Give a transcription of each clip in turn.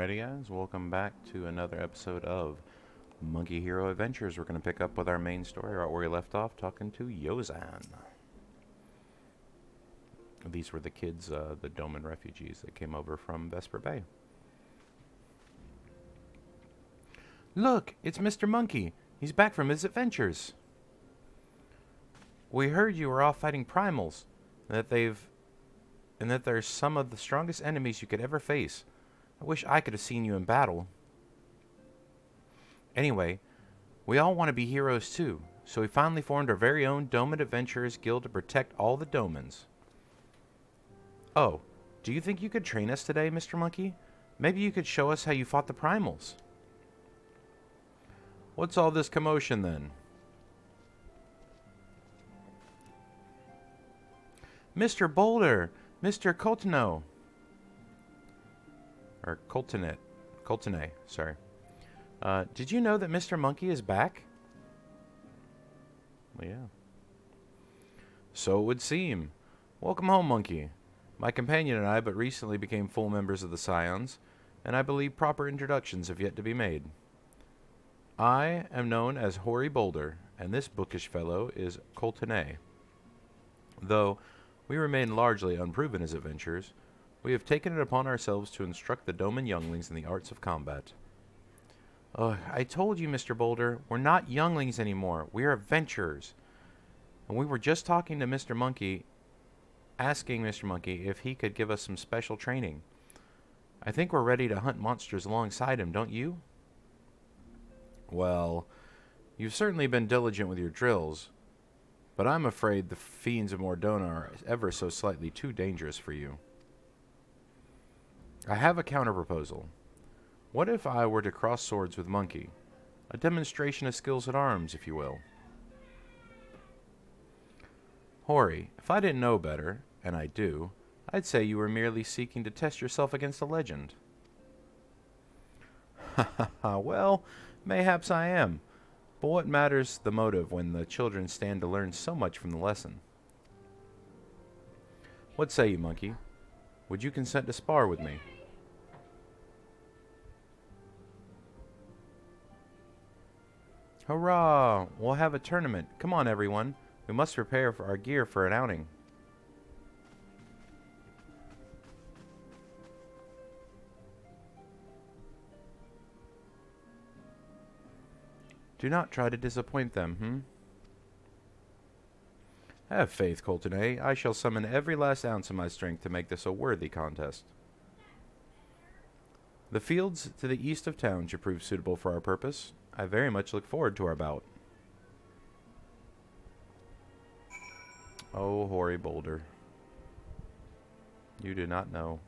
Alrighty guys, welcome back to another episode of Monkey Hero Adventures. We're going to pick up with our main story right where we left off, talking to Yozan. These were the kids, the Doman refugees that came over from Vesper Bay. Look, it's Mr. Monkey. He's back from his adventures. We heard you were off fighting primals, and that they're some of the strongest enemies you could ever face. I wish I could have seen you in battle. Anyway, we all want to be heroes too, so we finally formed our very own Doman Adventurers Guild to protect all the Domans. Oh, do you think you could train us today, Mr. Monkey? Maybe you could show us how you fought the primals. What's all this commotion then? Mr. Boulder! Mr. Coltano! Or Coltane, sorry. Did you know that Mr. Monkey is back? Well, yeah. So it would seem. Welcome home, Monkey. My companion and I but recently became full members of the Scions, and I believe proper introductions have yet to be made. I am known as Hoary Boulder, and this bookish fellow is Coltane. Though we remain largely unproven as adventurers, we have taken it upon ourselves to instruct the Doman younglings in the arts of combat. I told you, Mr. Boulder, we're not younglings anymore. We are adventurers. And we were just talking to Mr. Monkey, asking Mr. Monkey if he could give us some special training. I think we're ready to hunt monsters alongside him, don't you? Well, you've certainly been diligent with your drills, but I'm afraid the fiends of Mordona are ever so slightly too dangerous for you. I have a counter-proposal. What if I were to cross swords with Monkey? A demonstration of skills at arms, if you will. Hoary, if I didn't know better, and I do, I'd say you were merely seeking to test yourself against a legend. Ha ha ha, well, mayhaps I am. But what matters the motive when the children stand to learn so much from the lesson? What say you, Monkey? Would you consent to spar with me? Hurrah! We'll have a tournament. Come on, everyone. We must prepare for our gear for an outing. Do not try to disappoint them, Have faith, Coltane. I shall summon every last ounce of my strength to make this a worthy contest. The fields to the east of town should prove suitable for our purpose. I very much look forward to our bout. Oh, Hoary Boulder. You do not know.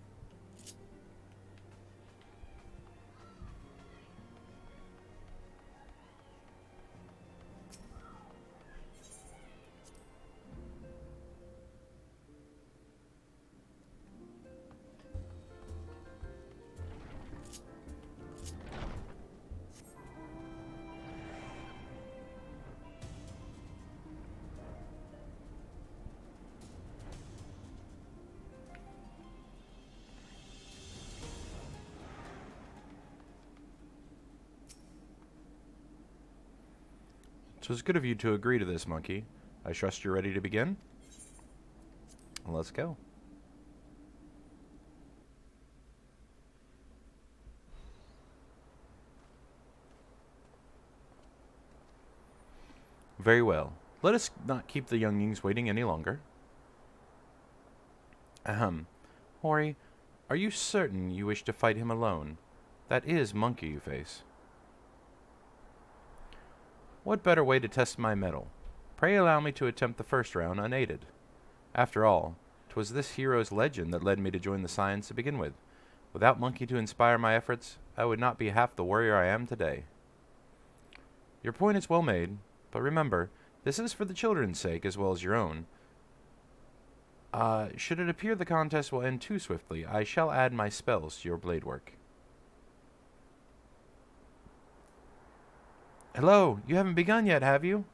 So it's good of you to agree to this, Monkey. I trust you're ready to begin? Let's go. Very well. Let us not keep the younglings waiting any longer. Ahem. Hoary, are you certain you wish to fight him alone? That is Monkey you face. What better way to test my mettle? Pray allow me to attempt the first round unaided. After all, 'twas this hero's legend that led me to join the Scions to begin with. Without Monkey to inspire my efforts, I would not be half the warrior I am today. Your point is well made, but remember, this is for the children's sake as well as your own. Should it appear the contest will end too swiftly, I shall add my spells to your blade work. Hello, you haven't begun yet, have you?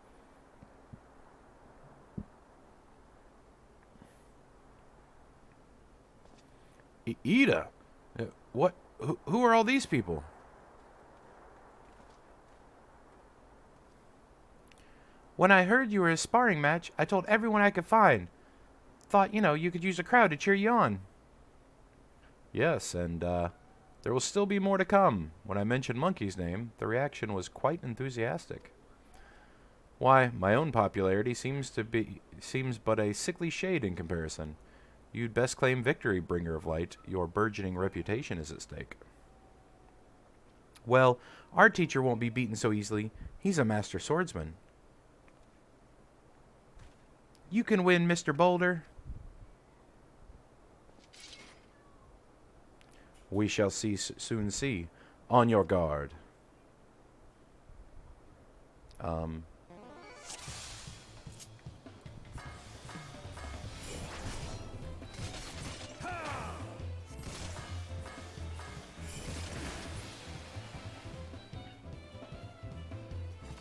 Ida? What Who are all these people? When I heard you were a sparring match, I told everyone I could find. Thought, you could use a crowd to cheer you on. Yes, and, there will still be more to come. When I mentioned Monkey's name, the reaction was quite enthusiastic. Why, my own popularity seems but a sickly shade in comparison. You'd best claim victory, Bringer of Light. Your burgeoning reputation is at stake. Well, our teacher won't be beaten so easily. He's a master swordsman. You can win, Mr. Boulder. We shall soon see. On your guard.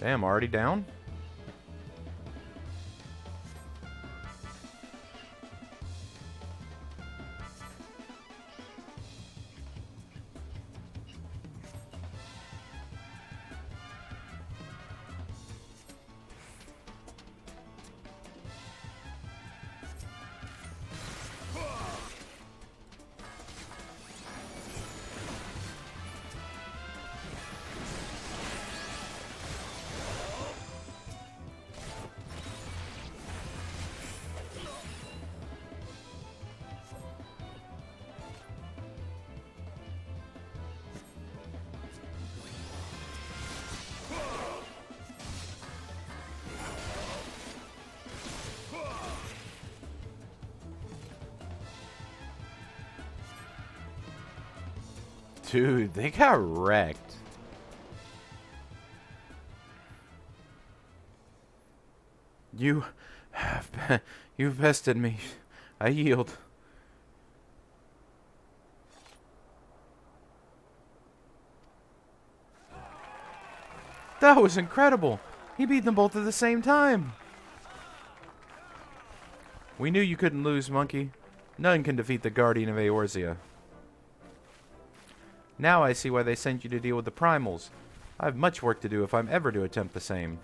Damn, already down? Dude, they got wrecked. You've bested me. I yield. That was incredible. He beat them both at the same time. We knew you couldn't lose, Monkey. None can defeat the Guardian of Eorzea. Now I see why they sent you to deal with the primals. I have much work to do if I'm ever to attempt the same.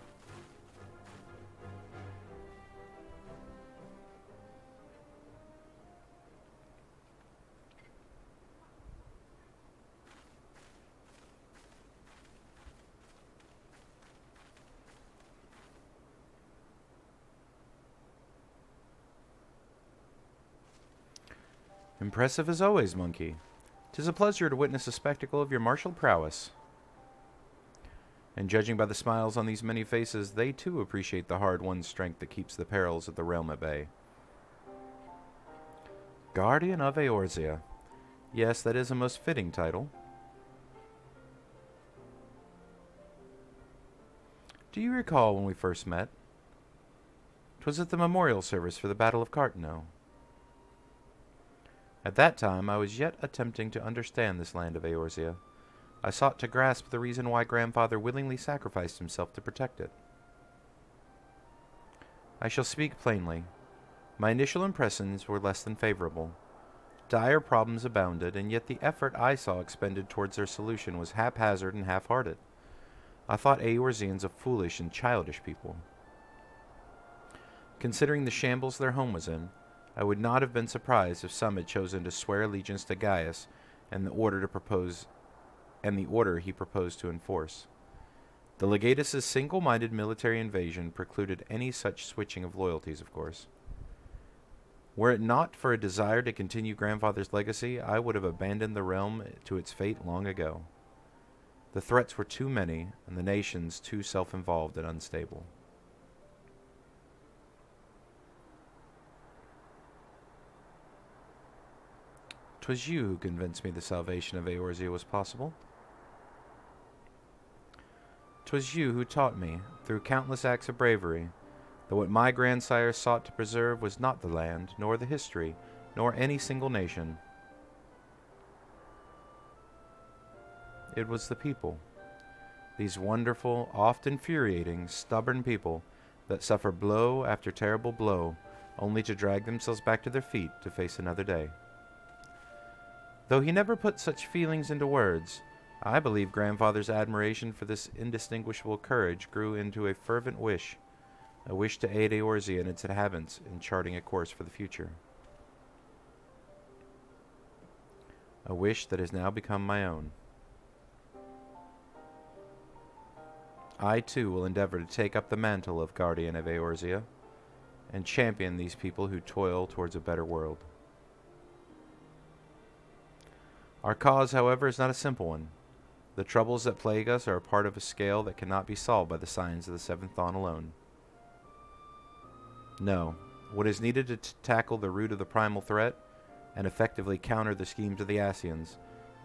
Impressive as always, Monkey. 'Tis a pleasure to witness a spectacle of your martial prowess. And judging by the smiles on these many faces, they too appreciate the hard-won strength that keeps the perils of the realm at bay. Guardian of Eorzea. Yes, that is a most fitting title. Do you recall when we first met? 'Twas at the memorial service for the Battle of Cartano. At that time, I was yet attempting to understand this land of Eorzea. I sought to grasp the reason why Grandfather willingly sacrificed himself to protect it. I shall speak plainly. My initial impressions were less than favorable. Dire problems abounded, and yet the effort I saw expended towards their solution was haphazard and half-hearted. I thought Eorzeans a foolish and childish people. Considering the shambles their home was in, I would not have been surprised if some had chosen to swear allegiance to Gaius and the order he proposed to enforce. The legatus' single-minded military invasion precluded any such switching of loyalties, of course. Were it not for a desire to continue Grandfather's legacy, I would have abandoned the realm to its fate long ago. The threats were too many, and the nations too self-involved and unstable. 'Twas you who convinced me the salvation of Eorzea was possible. 'Twas you who taught me, through countless acts of bravery, that what my grandsires sought to preserve was not the land, nor the history, nor any single nation. It was the people. These wonderful, oft infuriating, stubborn people that suffer blow after terrible blow, only to drag themselves back to their feet to face another day. Though he never put such feelings into words, I believe grandfather's admiration for this indistinguishable courage grew into a fervent wish, a wish to aid Eorzea and its inhabitants in charting a course for the future. A wish that has now become my own. I, too, will endeavor to take up the mantle of guardian of Eorzea and champion these people who toil towards a better world. Our cause, however, is not a simple one. The troubles that plague us are a part of a scale that cannot be solved by the signs of the seventh dawn alone. No, what is needed to tackle the root of the primal threat and effectively counter the schemes of the Ascians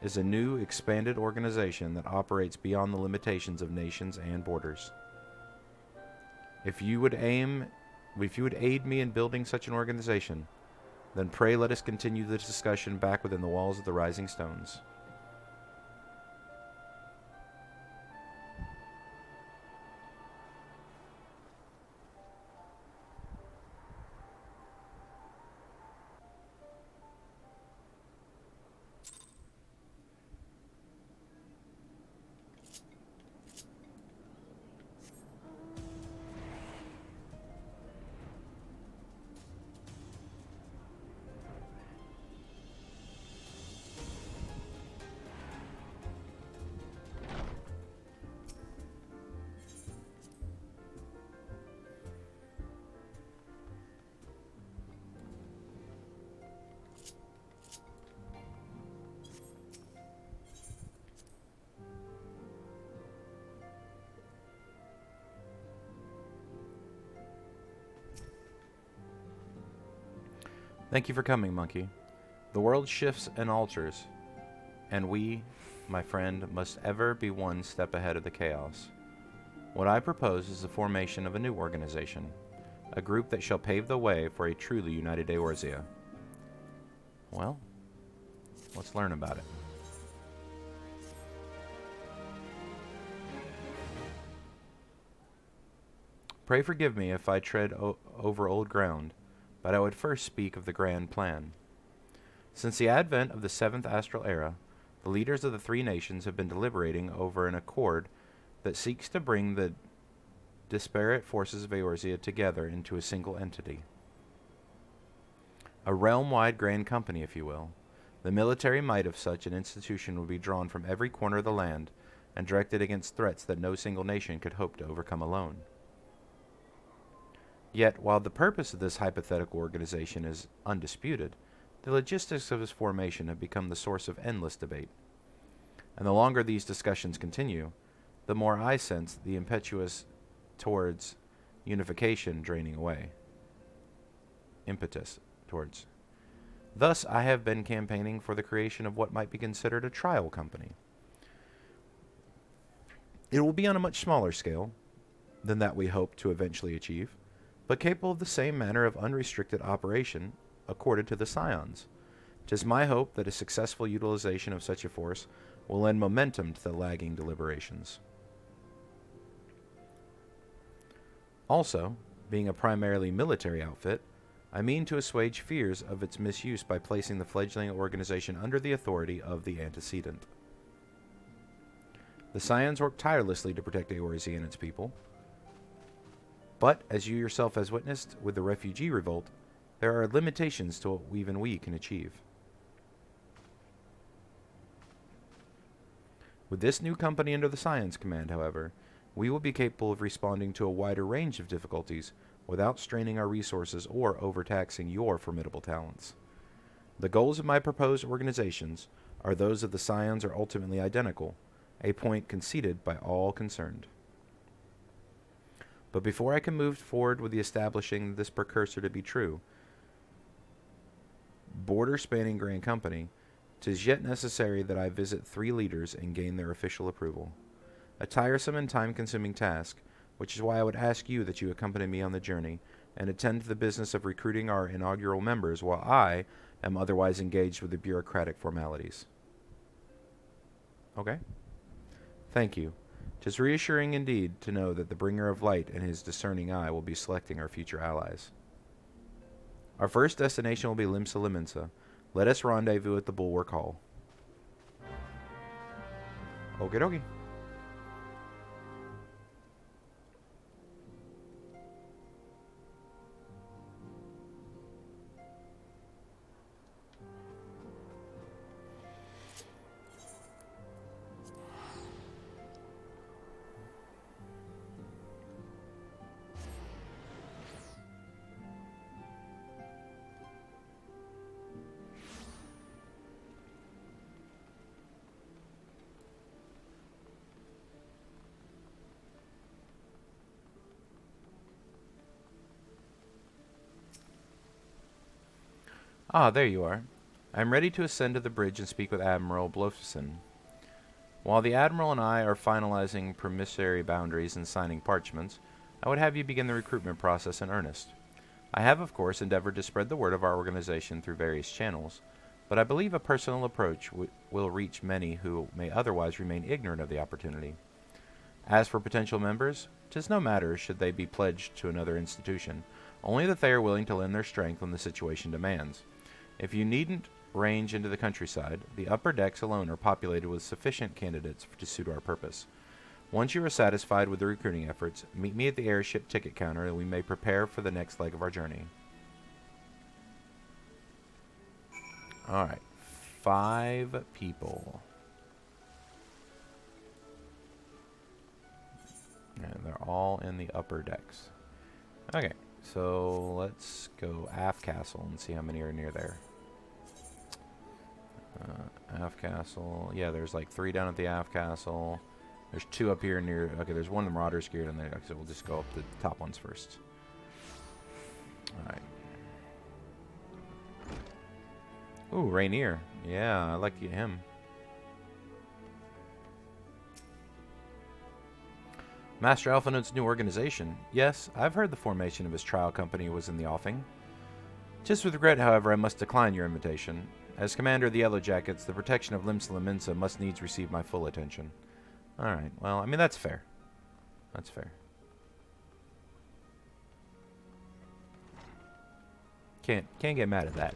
is a new, expanded organization that operates beyond the limitations of nations and borders. If you would aid me in building such an organization, then pray let us continue the discussion back within the walls of the Rising Stones. Thank you for coming, Monkey. The world shifts and alters, and we, my friend, must ever be one step ahead of the chaos. What I propose is the formation of a new organization, a group that shall pave the way for a truly united Eorzea. Well, let's learn about it. Pray forgive me if I tread over old ground, but I would first speak of the grand plan. Since the advent of the seventh astral era, the leaders of the three nations have been deliberating over an accord that seeks to bring the disparate forces of Eorzea together into a single entity. A realm-wide grand company, if you will. The military might of such an institution would be drawn from every corner of the land and directed against threats that no single nation could hope to overcome alone. Yet, while the purpose of this hypothetical organization is undisputed, the logistics of its formation have become the source of endless debate. And the longer these discussions continue, the more I sense the impetus towards unification draining away. Thus, I have been campaigning for the creation of what might be considered a trial company. It will be on a much smaller scale than that we hope to eventually achieve, but capable of the same manner of unrestricted operation accorded to the Scions. 'Tis my hope that a successful utilization of such a force will lend momentum to the lagging deliberations. Also, being a primarily military outfit, I mean to assuage fears of its misuse by placing the fledgling organization under the authority of the antecedent. The Scions work tirelessly to protect Eorzea and its people, but, as you yourself has witnessed with the refugee revolt, there are limitations to what even we can achieve. With this new company under the Scions command, however, we will be capable of responding to a wider range of difficulties without straining our resources or overtaxing your formidable talents. The goals of my proposed organizations are those of the Scions are ultimately identical, a point conceded by all concerned. But before I can move forward with the establishing this precursor to be true, border-spanning grand company, 'tis yet necessary that I visit 3 leaders and gain their official approval. A tiresome and time-consuming task, which is why I would ask you that you accompany me on the journey and attend to the business of recruiting our inaugural members while I am otherwise engaged with the bureaucratic formalities. Okay? Thank you. 'Tis reassuring indeed to know that the bringer of light and his discerning eye will be selecting our future allies. Our first destination will be Limsa Liminsa. Let us rendezvous at the Bulwark Hall. Okie dokie. Ah, there you are. I am ready to ascend to the bridge and speak with Admiral Blofsson. While the Admiral and I are finalizing promissory boundaries and signing parchments, I would have you begin the recruitment process in earnest. I have, of course, endeavored to spread the word of our organization through various channels, but I believe a personal approach will reach many who may otherwise remain ignorant of the opportunity. As for potential members, 'tis no matter should they be pledged to another institution, only that they are willing to lend their strength when the situation demands. If you needn't range into the countryside, the upper decks alone are populated with sufficient candidates to suit our purpose. Once you are satisfied with the recruiting efforts, meet me at the airship ticket counter and we may prepare for the next leg of our journey. Alright, 5 people. And they're all in the upper decks. Okay, so let's go aft castle and see how many are near there. Aft castle. Yeah, there's like 3 down at the aft castle. There's 2 up here near. Okay, there's one of the Marauders geared in there. So we'll just go up the top ones first. Alright. Ooh, Rainier. Yeah, I'd like to get him. Master Alphinode's new organization. Yes, I've heard the formation of his trial company was in the offing. Just with regret, however, I must decline your invitation. As commander of the Yellow Jackets, the protection of Limsa Lominsa must needs receive my full attention. Alright, well, I mean, that's fair. That's fair. Can't get mad at that.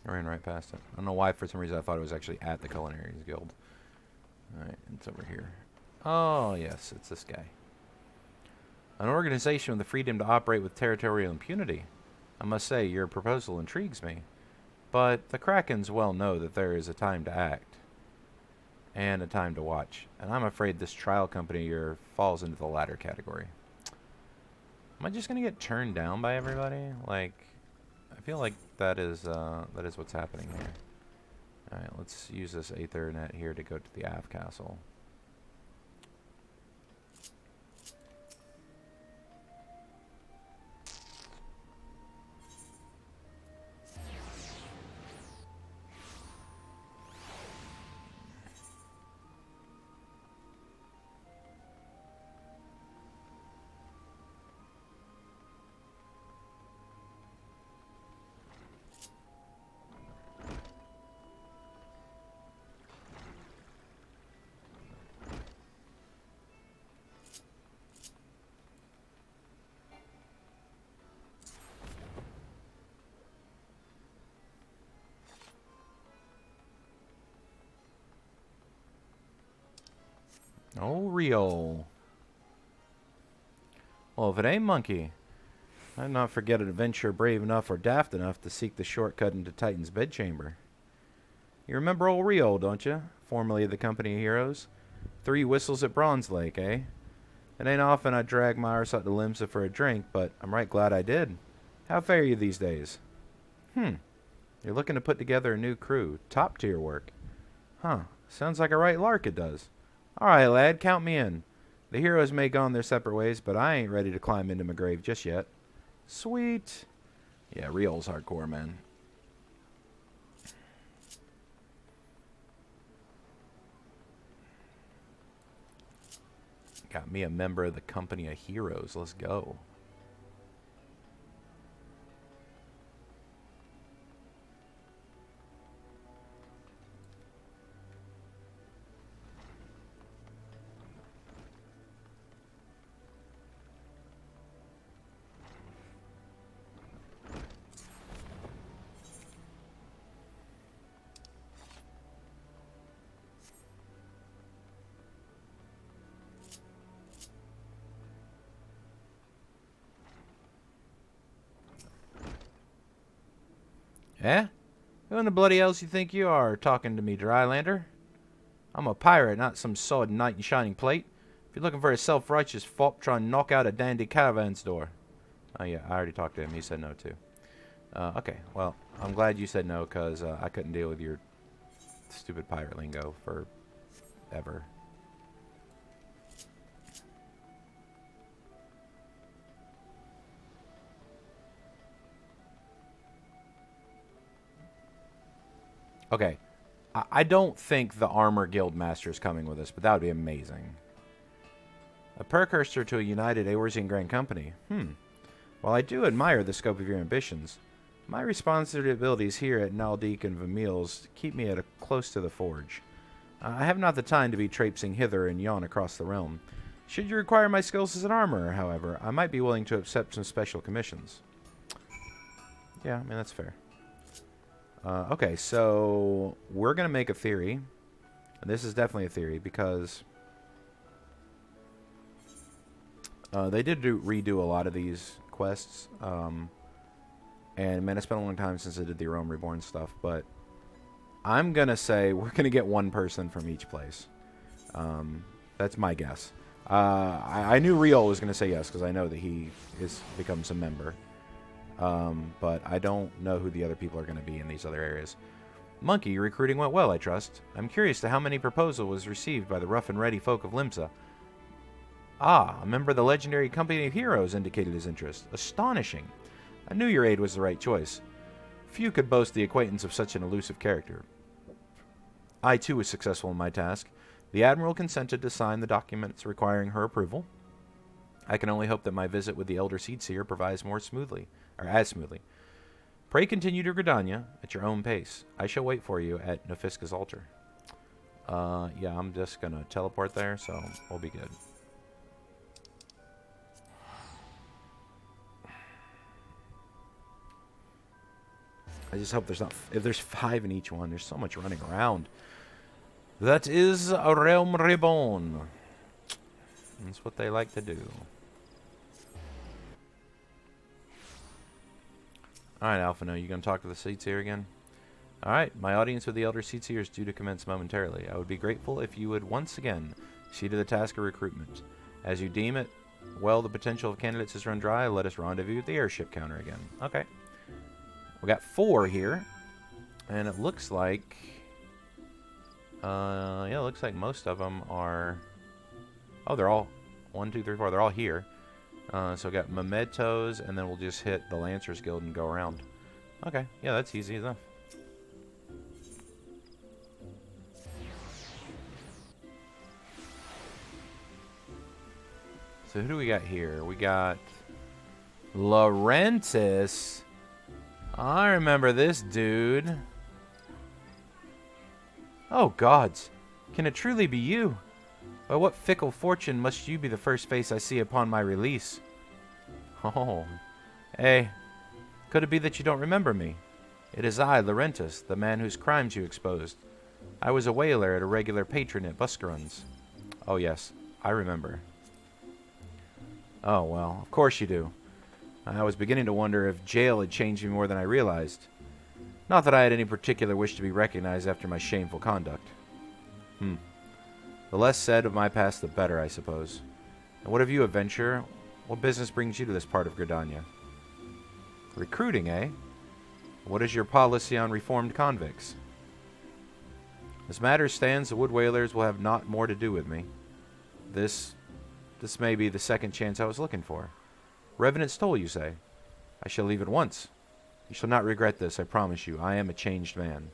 I ran right past it. I don't know why, for some reason, I thought it was actually at the Culinary Guild. Alright, it's over here. Oh, yes, it's this guy. An organization with the freedom to operate with territorial impunity. I must say, your proposal intrigues me. But the Krakens well know that there is a time to act. And a time to watch. And I'm afraid this trial company here falls into the latter category. Am I just going to get turned down by everybody? Like, I feel like that is what's happening here. Alright, let's use this Aethernet here to go to the aft castle. Oh, Rio. Well, if it ain't Monkey, I'd not forget an adventurer brave enough or daft enough to seek the shortcut into Titan's bedchamber. You remember old Rio, don't you? Formerly of the Company of Heroes. 3 whistles at Bronze Lake, eh? It ain't often I drag my arse out to Limsa for a drink, but I'm right glad I did. How fare you these days? You're looking to put together a new crew. Top tier work. Huh. Sounds like a right lark it does. Alright, lad, count me in. The heroes may gone their separate ways, but I ain't ready to climb into my grave just yet. Sweet. Yeah, Rio's hardcore, man. Got me a member of the company of heroes. Let's go. Eh? Who in the bloody hell you think you are talking to me, Drylander? I'm a pirate, not some sod knight in shining plate. If you're looking for a self-righteous fop, try and knock out a dandy caravan's door. Oh yeah, I already talked to him. He said no too. Okay, well, I'm glad you said no, because I couldn't deal with your stupid pirate lingo for ever. Okay, I don't think the Armor Guild Master is coming with us, but that would be amazing. A precursor to a united Eorzean Grand Company. While I do admire the scope of your ambitions, my responsibilities here at Naldik and Vamil's keep me close to the forge. I have not the time to be traipsing hither and yon across the realm. Should you require my skills as an armorer, however, I might be willing to accept some special commissions. Yeah, I mean, that's fair. Okay, so we're going to make a theory. And this is definitely a theory because they did redo a lot of these quests. And, man, it's been a long time since I did the Rome Reborn stuff. But I'm going to say we're going to get one person from each place. That's my guess. I knew Riol was going to say yes because I know that he becomes a member. But I don't know who the other people are going to be in these other areas. Monkey, your recruiting went well, I trust. I'm curious to how many proposal was received by the rough and ready folk of Limsa. Ah, a member of the legendary company of heroes indicated his interest. Astonishing. I knew your aid was the right choice. Few could boast the acquaintance of such an elusive character. I, too, was successful in my task. The Admiral consented to sign the documents requiring her approval. I can only hope that my visit with the Elder Seedseer provides more smoothly, or as smoothly. Pray continue to Gridania at your own pace. I shall wait for you at Nefisca's altar. Yeah, I'm just going to teleport there, so we'll be good. I just hope there's not... If there's 5 in each one, there's so much running around. That is a Realm Reborn. That's what they like to do. Alright, Alphino, you going to talk to the Seedseer again? Alright, my audience with the Elder Seedseer is due to commence momentarily. I would be grateful if you would once again see to the task of recruitment. As you deem it, well, the potential of candidates has run dry, let us rendezvous at the airship counter again. Okay. We got 4 here. And it looks like... yeah, it looks like most of them are... Oh, they're all... 1, 2, 3, 4. They're all here. So we got Mementos, and then we'll just hit the Lancers Guild and go around. Okay, yeah, that's easy enough. So who do we got here? We got Laurentis. I remember this dude. Oh, gods. Can it truly be you? By what fickle fortune must you be the first face I see upon my release? Oh. Hey, could it be that you don't remember me? It is I, Laurentis, the man whose crimes you exposed. I was a whaler at a regular patron at Buscarun's. Oh, yes, I remember. Oh, well, of course you do. I was beginning to wonder if jail had changed me more than I realized. Not that I had any particular wish to be recognized after my shameful conduct. The less said of my past, the better, I suppose. And what of you, adventurer? What business brings you to this part of Gridania? Recruiting, eh? What is your policy on reformed convicts? As matters stands, the Wood Whalers will have naught more to do with me. This may be the second chance I was looking for. Revenant's toll, you say? I shall leave at once. You shall not regret this, I promise you. I am a changed man.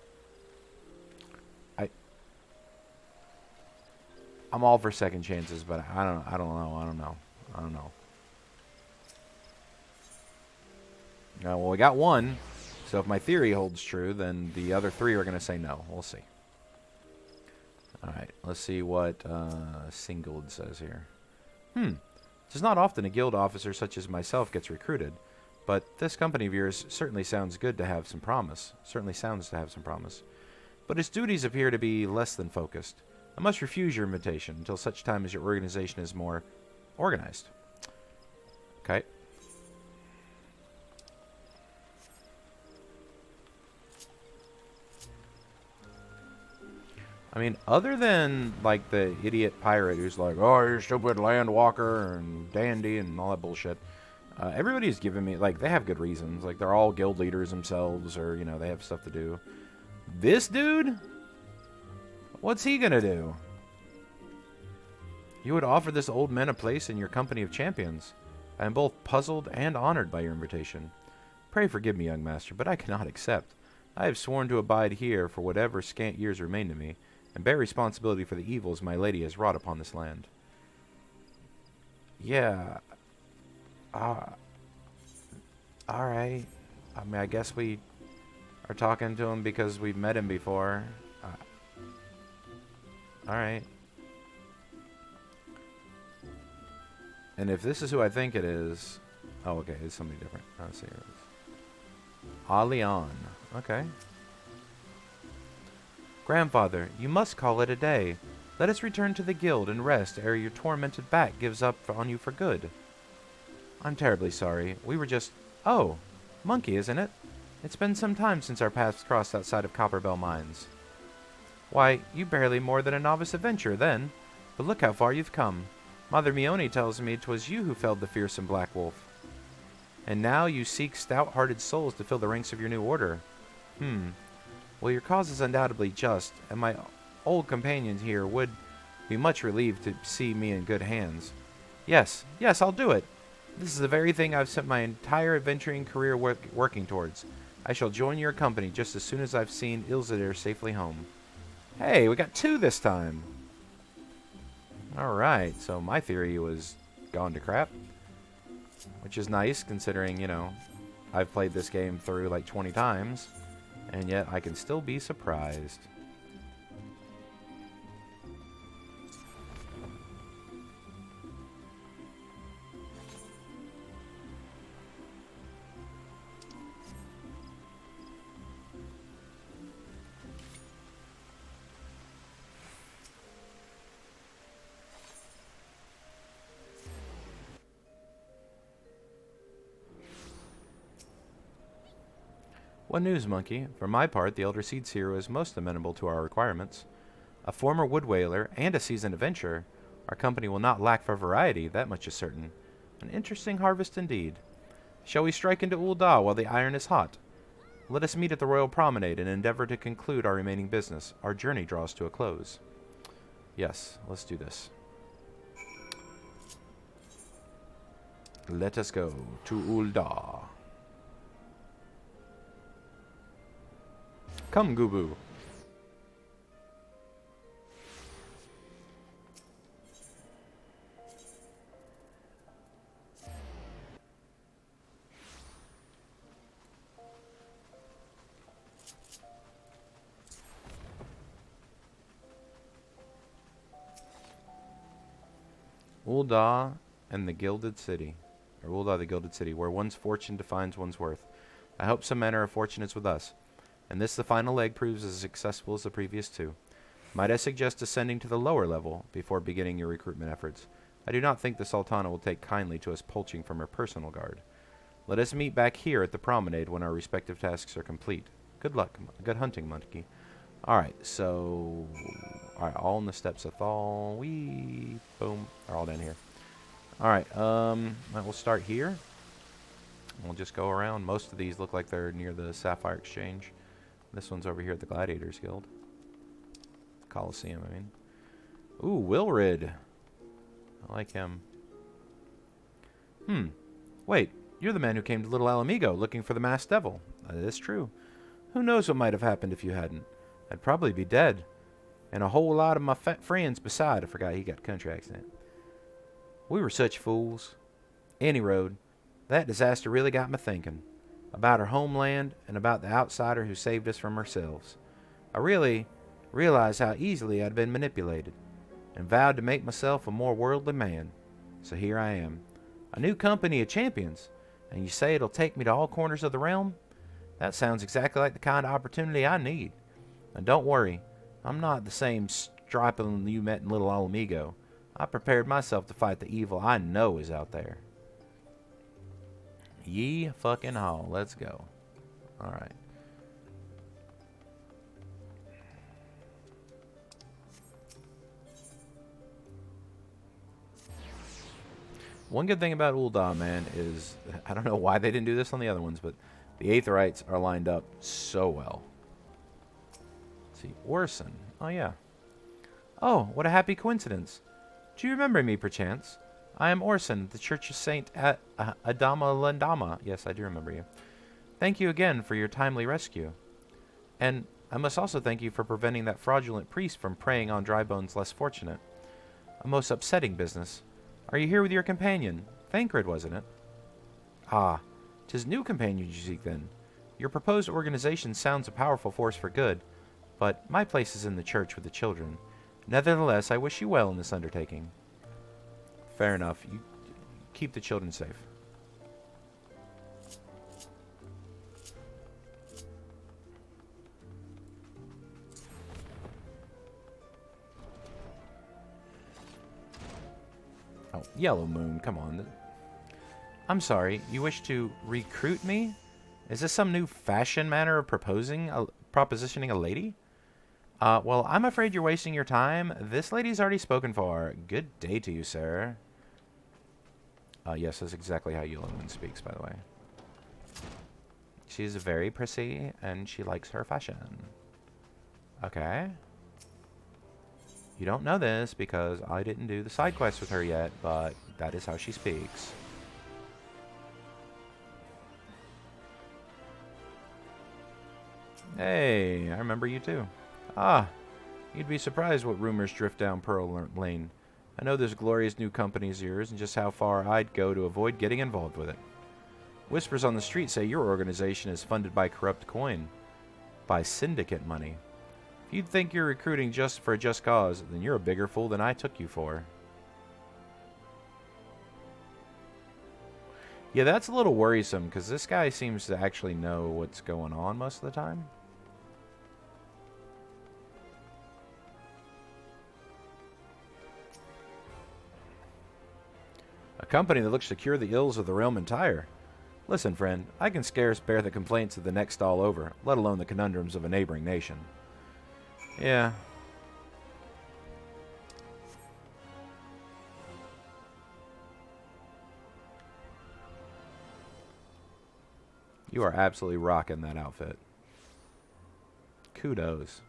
I'm all for second chances, but I don't know. Well, we got one. So if my theory holds true, then the other three are going to say no. We'll see. All right, let's see what Singled says here. It is not often a guild officer such as myself gets recruited, but this company of yours certainly sounds good to have some promise. But its duties appear to be less than focused. I must refuse your invitation until such time as your organization is more organized. Okay. I mean, other than, like, the idiot pirate who's like, oh, you're stupid landwalker and dandy and all that bullshit, everybody's giving me, like, they have good reasons. Like, they're all guild leaders themselves or, you know, they have stuff to do. This dude? What's he gonna do? You would offer this old man a place in your company of champions. I am both puzzled and honored by your invitation. Pray forgive me, young master, but I cannot accept. I have sworn to abide here for whatever scant years remain to me, and bear responsibility for the evils my lady has wrought upon this land. Yeah. Alright. I mean, I guess we are talking to him because we've met him before. Alright. And if this is who I think it is... Oh, okay, it's somebody different. Let's see. Alion. Okay. Grandfather, you must call it a day. Let us return to the guild and rest ere your tormented back gives up on you for good. I'm terribly sorry. We were just... Oh, Monkey, isn't it? It's been some time since our paths crossed outside of Copperbell Mines. Why, you barely more than a novice adventurer then. But look how far you've come. Mother Mione tells me 'twas you who felled the fearsome Black Wolf. And now you seek stout-hearted souls to fill the ranks of your new order. Well, your cause is undoubtedly just, and my old companions here would be much relieved to see me in good hands. Yes, I'll do it. This is the very thing I've spent my entire adventuring career working towards. I shall join your company just as soon as I've seen Ilzadir safely home. Hey, we got 2 this time. Alright, so my theory was gone to crap. Which is nice, considering, you know, I've played this game through like 20 times. And yet, I can still be surprised. What news, Monkey? For my part, the Elder Seed Seer is most amenable to our requirements. A former wood whaler and a seasoned adventurer, our company will not lack for variety, that much is certain. An interesting harvest indeed. Shall we strike into Ul'dah while the iron is hot? Let us meet at the Royal Promenade and endeavor to conclude our remaining business. Our journey draws to a close. Yes, let's do this. Let us go to Ul'dah. Come, Gubu. Ul'dah and the Gilded City. Or Ul'dah, the Gilded City, where one's fortune defines one's worth. I hope some manner of fortune is with us. And this, the final leg, proves as successful as the previous 2. Might I suggest ascending to the lower level before beginning your recruitment efforts? I do not think the Sultana will take kindly to us poaching from her personal guard. Let us meet back here at the promenade when our respective tasks are complete. Good luck. Good hunting, Monkey. Alright, so... Alright, all in the steps of Thal. Wee. Boom. They're all down here. Alright, we'll start here. We'll just go around. Most of these look like they're near the Sapphire Exchange. This one's over here at the Gladiators Guild. Coliseum, I mean. Ooh, Wilrid. I like him. Wait, you're the man who came to Little Alamigo looking for the Masked Devil. That is true. Who knows what might have happened if you hadn't? I'd probably be dead. And a whole lot of my fat friends beside. I forgot he got a country accent. We were such fools. Any road, that disaster really got me thinking about our homeland and about the outsider who saved us from ourselves. I really realized how easily I'd been manipulated and vowed to make myself a more worldly man. So here I am, a new company of champions, and you say it'll take me to all corners of the realm? That sounds exactly like the kind of opportunity I need. And don't worry, I'm not the same stripling you met in Little Alamigo. I prepared myself to fight the evil I know is out there. Ye fucking haw. Let's go. Alright. One good thing about Ul'dah, man, is I don't know why they didn't do this on the other ones, but the Aetherites are lined up so well. Let's see, Orson. Oh, yeah. Oh, what a happy coincidence. Do you remember me, perchance? I am Orson, the Church of Saint Adama Landama. Yes, I do remember you. Thank you again for your timely rescue. And I must also thank you for preventing that fraudulent priest from preying on Drybone's less fortunate. A most upsetting business. Are you here with your companion? Thancred, wasn't it? Ah, 'tis new companions you seek, then. Your proposed organization sounds a powerful force for good, but my place is in the church with the children. Nevertheless, I wish you well in this undertaking. Fair enough. You keep the children safe. Oh, Yellow Moon, come on. I'm sorry, you wish to recruit me? Is this some new fashion manner of propositioning a lady? Well, I'm afraid you're wasting your time. This lady's already spoken for. Good day to you, sir. Yes, that's exactly how Yellow Moon speaks, by the way. She's very prissy, and she likes her fashion. Okay. You don't know this because I didn't do the side quest with her yet, but that is how she speaks. Hey, I remember you too. Ah, you'd be surprised what rumors drift down Pearl Lane. I know this glorious new company is yours and just how far I'd go to avoid getting involved with it. Whispers on the street say your organization is funded by corrupt coin. By syndicate money. If you'd think you're recruiting just for a just cause, then you're a bigger fool than I took you for. Yeah, that's a little worrisome, because this guy seems to actually know what's going on most of the time. A company that looks to cure the ills of the realm entire. Listen, friend, I can scarce bear the complaints of the next all over, let alone the conundrums of a neighboring nation. Yeah. You are absolutely rocking that outfit. Kudos.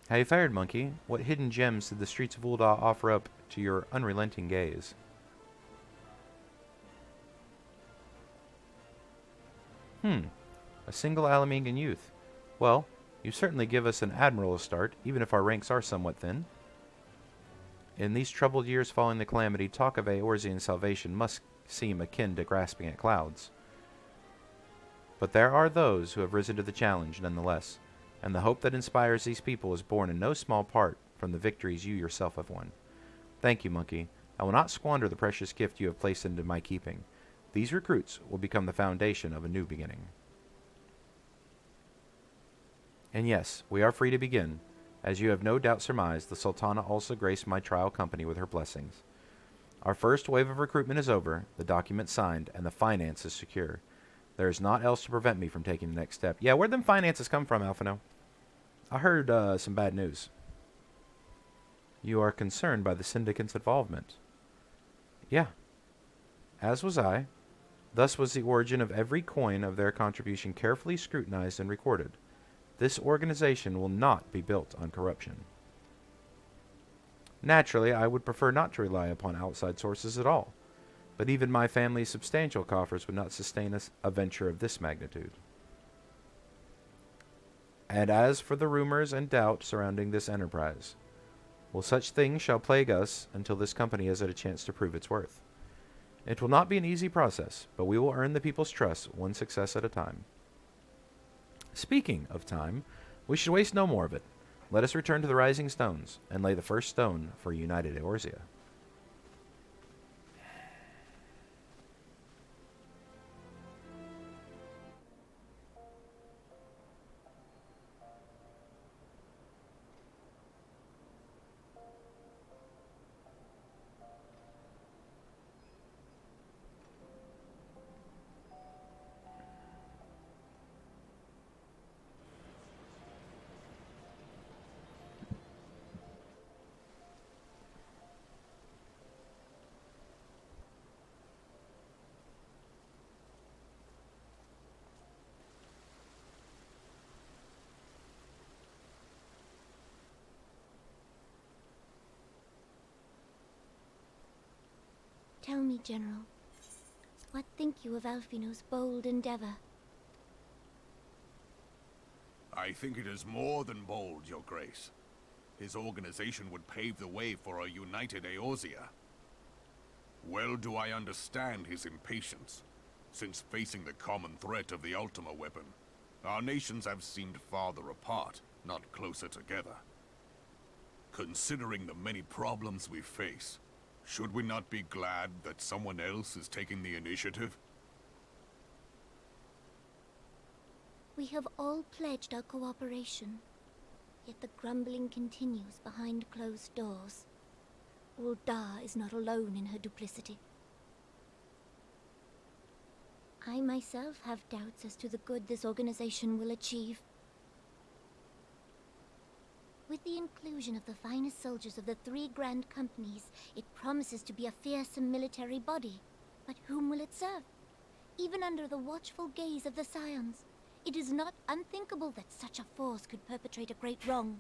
How you fared, monkey? What hidden gems did the streets of Ul'dah offer up to your unrelenting gaze? A single Alamegan youth. Well, you certainly give us an admirable start, even if our ranks are somewhat thin. In these troubled years following the calamity, talk of Eorzean's salvation must seem akin to grasping at clouds. But there are those who have risen to the challenge, nonetheless, and the hope that inspires these people is born in no small part from the victories you yourself have won. Thank you, monkey. I will not squander the precious gift you have placed into my keeping. These recruits will become the foundation of a new beginning. And yes, we are free to begin. As you have no doubt surmised, the Sultana also graced my trial company with her blessings. Our first wave of recruitment is over, the document signed, and the finances secure. There is naught else to prevent me from taking the next step. Yeah, where'd them finances come from, Alphino? I heard some bad news. You are concerned by the syndicate's involvement. Yeah. as was I. Thus was the origin of every coin of their contribution carefully scrutinized and recorded. This organization will not be built on corruption. Naturally, I would prefer not to rely upon outside sources at all, but even my family's substantial coffers would not sustain a venture of this magnitude. And as for the rumors and doubt surrounding this enterprise, well, such things shall plague us until this company has had a chance to prove its worth. It will not be an easy process, but we will earn the people's trust one success at a time. Speaking of time, we should waste no more of it. Let us return to the Rising Stones and lay the first stone for United Eorzea. Tell me, General, what think you of Alfino's bold endeavor? I think it is more than bold, Your Grace. His organization would pave the way for a united Eorzea. Well do I understand his impatience, since facing the common threat of the Ultima weapon, our nations have seemed farther apart, not closer together. Considering the many problems we face, should we not be glad that someone else is taking the initiative? We have all pledged our cooperation, yet the grumbling continues behind closed doors. Ul'dah is not alone in her duplicity. I myself have doubts as to the good this organization will achieve. With the inclusion of the finest soldiers of the 3 grand companies, it promises to be a fearsome military body. But whom will it serve? Even under the watchful gaze of the Scions, it is not unthinkable that such a force could perpetrate a great wrong.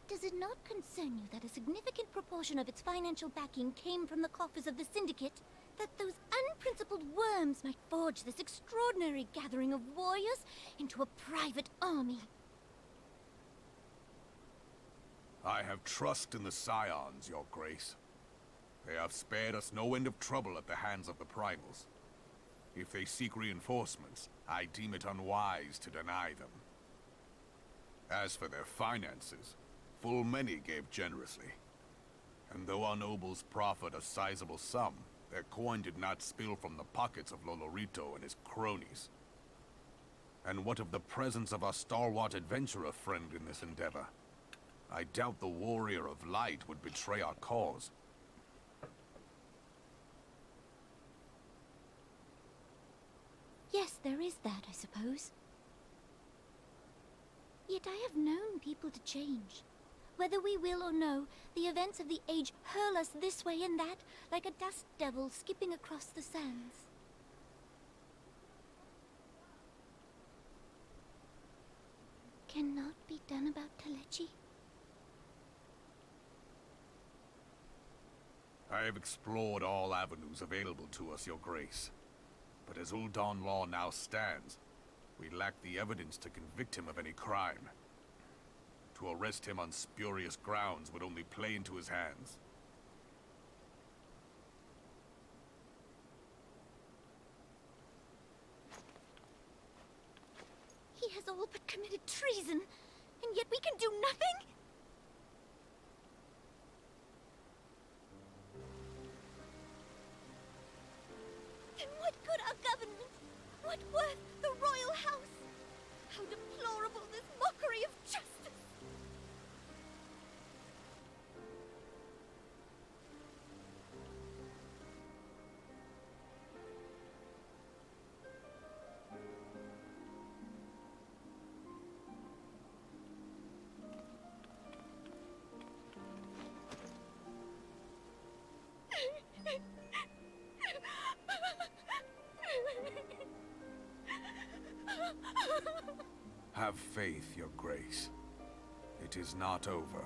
Does it not concern you that a significant proportion of its financial backing came from the coffers of the Syndicate? That those unprincipled worms might forge this extraordinary gathering of warriors into a private army? I have trust in the Scions, Your Grace. They have spared us no end of trouble at the hands of the Primals. If they seek reinforcements, I deem it unwise to deny them. As for their finances, full many gave generously. And though our nobles proffered a sizable sum, their coin did not spill from the pockets of Lolorito and his cronies. And what of the presence of our stalwart adventurer friend in this endeavor? I doubt the Warrior of Light would betray our cause. Yes, there is that, I suppose. Yet I have known people to change. Whether we will or no, the events of the age hurl us this way and that, like a dust devil skipping across the sands. Cannot be done about Telechi? I have explored all avenues available to us, Your Grace. But as Ul'dah law now stands, we lack the evidence to convict him of any crime. To arrest him on spurious grounds would only play into his hands. He has all but committed treason, and yet we can do nothing? Then what good our government? What worth the royal house? How deplorable this mockery of justice! Have faith, Your Grace. It is not over.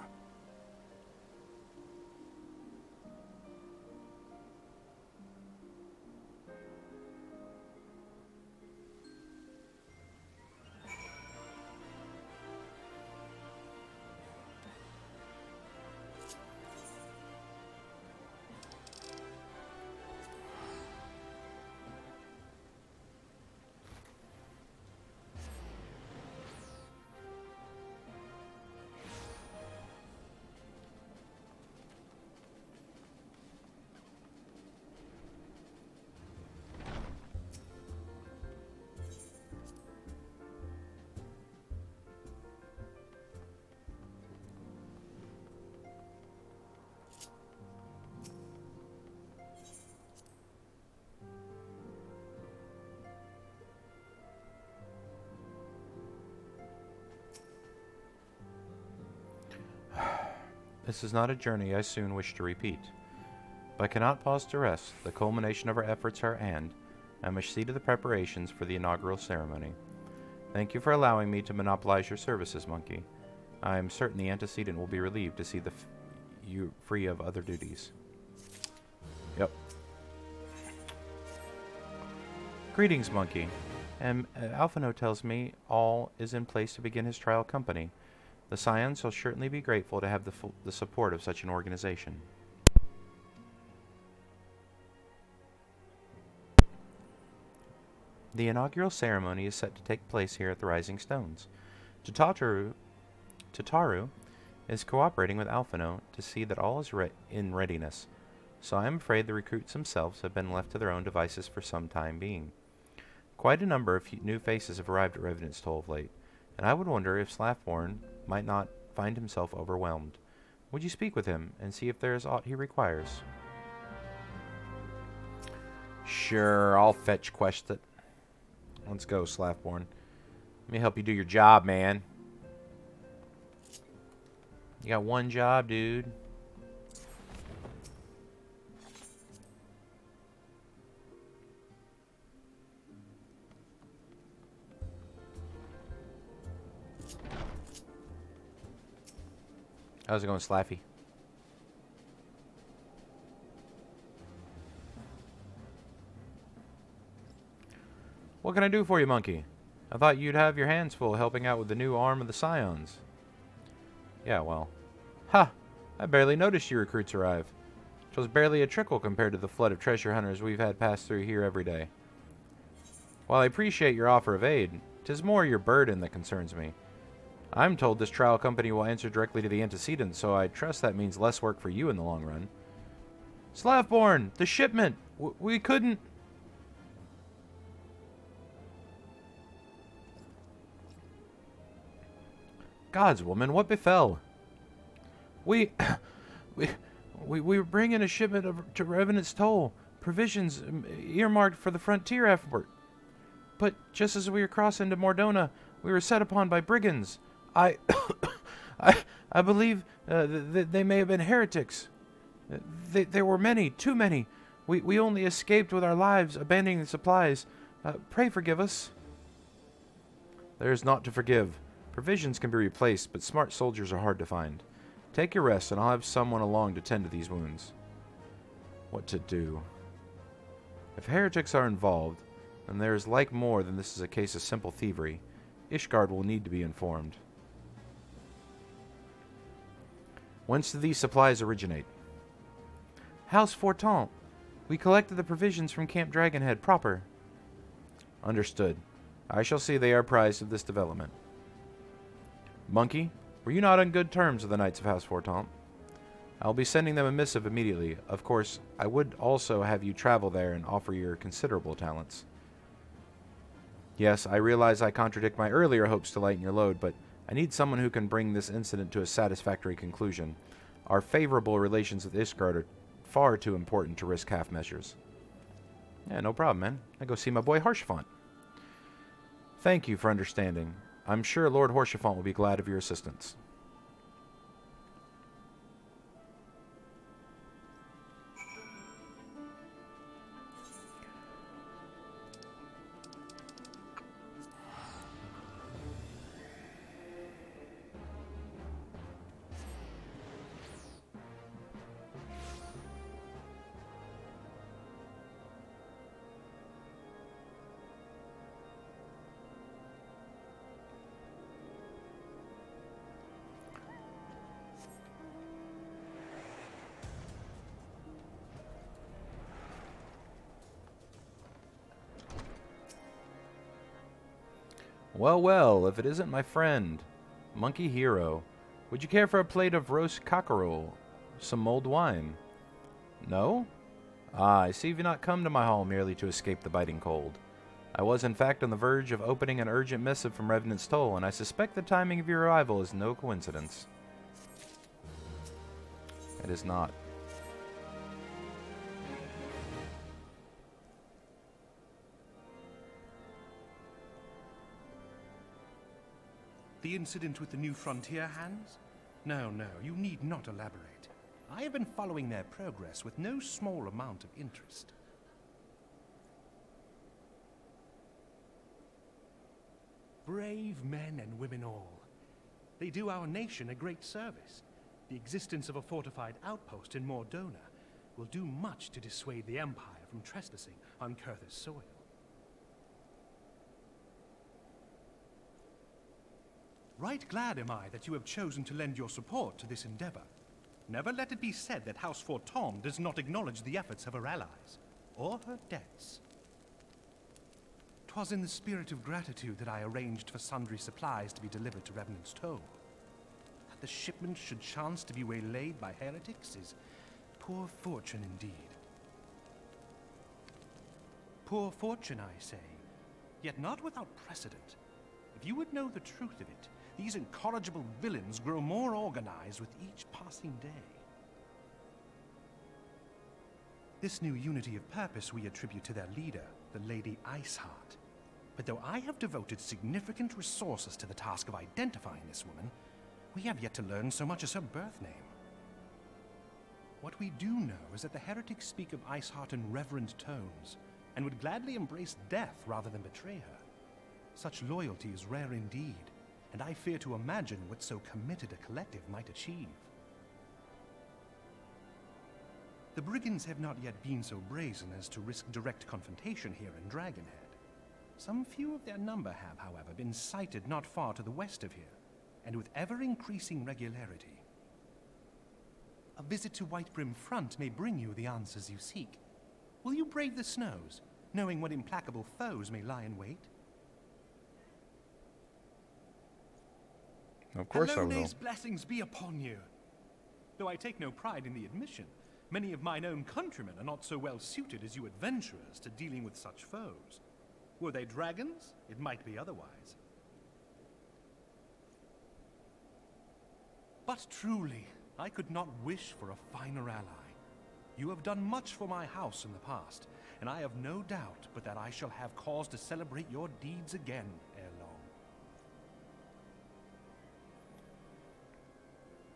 This is not a journey I soon wish to repeat. But I cannot pause to rest. The culmination of our efforts are at hand. I must see to the preparations for the inaugural ceremony. Thank you for allowing me to monopolize your services, Monkey. I am certain the antecedent will be relieved to see you free of other duties. Yep. Greetings, Monkey. Alphino tells me all is in place to begin his trial company. The Scions shall certainly be grateful to have the support of such an organization. The inaugural ceremony is set to take place here at the Rising Stones. Tataru is cooperating with Alphino to see that all is in readiness, so I am afraid the recruits themselves have been left to their own devices for some time being. Quite a number of new faces have arrived at Revenant's Toll of late, and I would wonder if Slaffborn might not find himself overwhelmed. Would you speak with him and see if there is aught he requires? Sure, I'll fetch quest it. Let's go, Slaffborn. Let me help you do your job, man. You got one job, dude. How's it going, Slaffy? What can I do for you, Monkey? I thought you'd have your hands full helping out with the new arm of the Scions. Yeah, well. Ha! I barely noticed you recruits arrive. 'Twas barely a trickle compared to the flood of treasure hunters we've had pass through here every day. While I appreciate your offer of aid, 'tis more your burden that concerns me. I'm told this trial company will answer directly to the antecedent, so I trust that means less work for you in the long run. Slaffborn! The shipment! We couldn't... Gods, woman, what befell? We were bringing a shipment to Revenant's Toll, provisions earmarked for the frontier effort. But just as we were crossing to Mordona, we were set upon by brigands. I believe they may have been heretics. There were many, too many. We only escaped with our lives, abandoning the supplies. Pray forgive us. There is naught to forgive. Provisions can be replaced, but smart soldiers are hard to find. Take your rest, and I'll have someone along to tend to these wounds. What to do? If heretics are involved, and there is like more than this is a case of simple thievery, Ishegard will need to be informed. Whence do these supplies originate? House Fortant. We collected the provisions from Camp Dragonhead proper. Understood. I shall see they are apprised of this development. Monkey, were you not on good terms with the Knights of House Fortant? I'll be sending them a missive immediately. Of course, I would also have you travel there and offer your considerable talents. Yes, I realize I contradict my earlier hopes to lighten your load, but I need someone who can bring this incident to a satisfactory conclusion. Our favorable relations with Ishegard are far too important to risk half measures. Yeah, no problem, man. I go see my boy Harshafont. Thank you for understanding. I'm sure Lord Harshafont will be glad of your assistance. Well, well, if it isn't my friend, Monkey Hero. Would you care for a plate of roast cockerel? Some mulled wine? No? Ah, I see you've not come to my hall merely to escape the biting cold. I was, in fact, on the verge of opening an urgent missive from Revenant's Toll, and I suspect the timing of your arrival is no coincidence. It is not. The incident with the new frontier hands? No, you need not elaborate. I have been following their progress with no small amount of interest. Brave men and women all. They do our nation a great service. The existence of a fortified outpost in Mordona will do much to dissuade the Empire from trespassing on Kurth's soil. Right glad am I that you have chosen to lend your support to this endeavor. Never let it be said that House Fortom does not acknowledge the efforts of her allies, or her debts. 'Twas in the spirit of gratitude that I arranged for sundry supplies to be delivered to Revenant's Toll. That the shipment should chance to be waylaid by heretics is poor fortune indeed. Poor fortune, I say, yet not without precedent. If you would know the truth of it, these incorrigible villains grow more organized with each passing day. This new unity of purpose we attribute to their leader, the Lady Iceheart. But though I have devoted significant resources to the task of identifying this woman, we have yet to learn so much as her birth name. What we do know is that the heretics speak of Iceheart in reverent tones, and would gladly embrace death rather than betray her. Such loyalty is rare indeed, and I fear to imagine what so committed a collective might achieve. The brigands have not yet been so brazen as to risk direct confrontation here in Dragonhead. Some few of their number have, however, been sighted not far to the west of here, and with ever-increasing regularity. A visit to Whitebrim Front may bring you the answers you seek. Will you brave the snows, knowing what implacable foes may lie in wait? Of course I will. Alone's blessings be upon you. Though I take no pride in the admission, many of mine own countrymen are not so well suited as you adventurers to dealing with such foes. Were they dragons, it might be otherwise. But truly, I could not wish for a finer ally. You have done much for my house in the past, and I have no doubt but that I shall have cause to celebrate your deeds again ere long.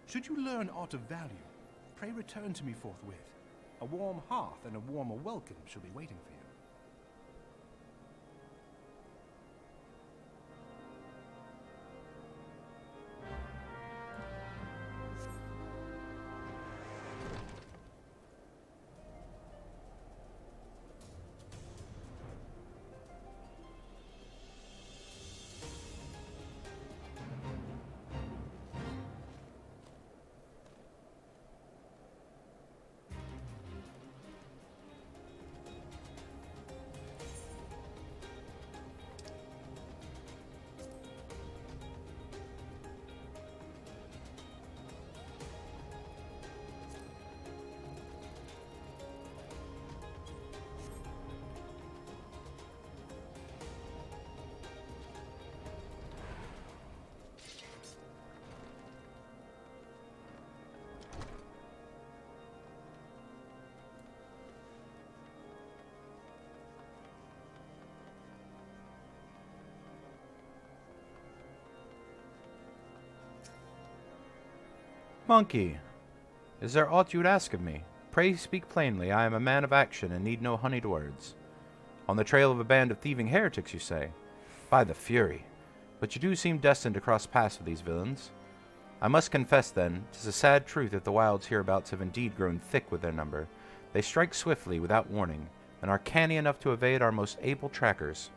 Should you learn aught of value, pray return to me forthwith. A warm hearth and a warmer welcome shall be waiting for you. Monkey, is there aught you would ask of me? Pray speak plainly. I am a man of action and need no honeyed words. On the trail of a band of thieving heretics, you say? By the Fury! But you do seem destined to cross paths with these villains. I must confess, then, 'tis a sad truth that the wilds hereabouts have indeed grown thick with their number. They strike swiftly, without warning, and are canny enough to evade our most able trackers.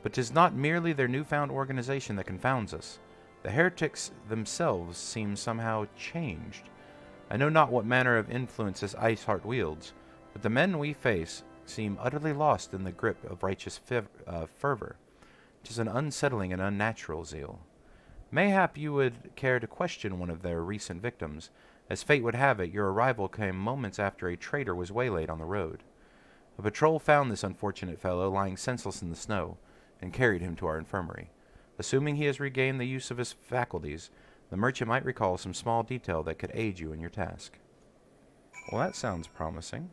But 'tis not merely their newfound organization that confounds us. The heretics themselves seem somehow changed. I know not what manner of influence this Iceheart wields, but the men we face seem utterly lost in the grip of righteous fervor. 'Tis an unsettling and unnatural zeal. Mayhap you would care to question one of their recent victims. As fate would have it, your arrival came moments after a traitor was waylaid on the road. A patrol found this unfortunate fellow lying senseless in the snow, and carried him to our infirmary. Assuming he has regained the use of his faculties, the merchant might recall some small detail that could aid you in your task. Well, that sounds promising.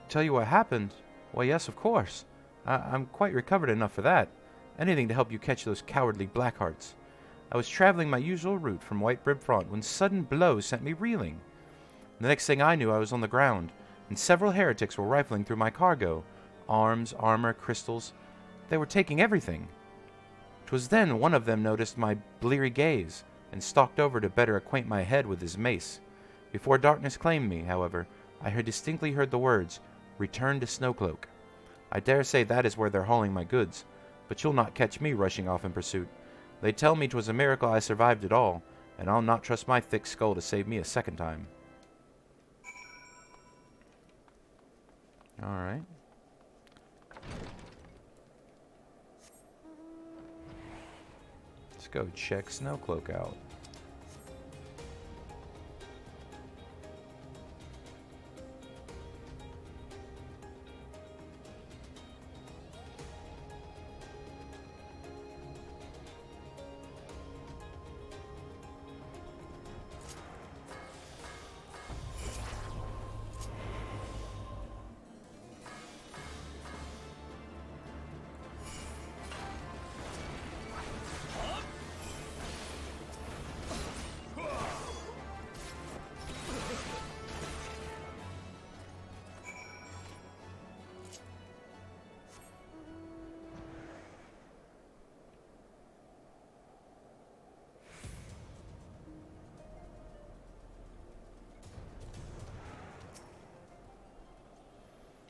Tell you what happened? Why, yes, of course. I'm quite recovered enough for that. Anything to help you catch those cowardly Blackhearts. I was traveling my usual route from White Brim Front when sudden blows sent me reeling. The next thing I knew, I was on the ground, and several heretics were rifling through my cargo. Arms, armor, crystals. They were taking everything. 'Twas then one of them noticed my bleary gaze, and stalked over to better acquaint my head with his mace. Before darkness claimed me, however, I had distinctly heard the words, "Return to Snowcloak." I dare say that is where they're hauling my goods, but you'll not catch me rushing off in pursuit. They tell me 'twas a miracle I survived it all, and I'll not trust my thick skull to save me a second time. Alright. Let's go check Snowcloak out.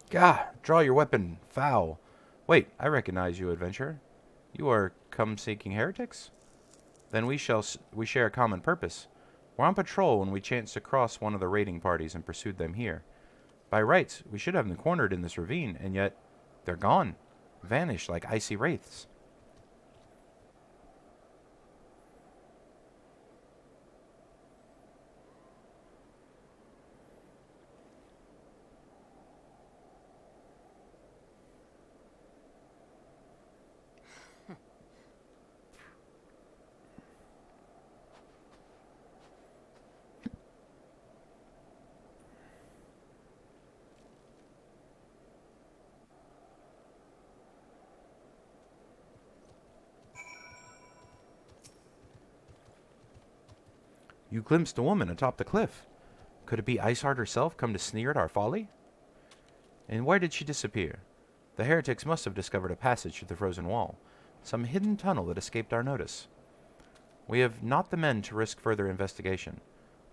Gah! Draw your weapon, foul. Wait, I recognize you, adventurer. You are come seeking heretics? Then we share a common purpose. We're on patrol when we chanced to cross one of the raiding parties and pursued them here. By rights, we should have them cornered in this ravine, and yet they're gone, vanished like icy wraiths. You glimpsed a woman atop the cliff. Could it be Iceheart herself come to sneer at our folly? And where did she disappear? The heretics must have discovered a passage through the frozen wall, some hidden tunnel that escaped our notice. We have not the men to risk further investigation.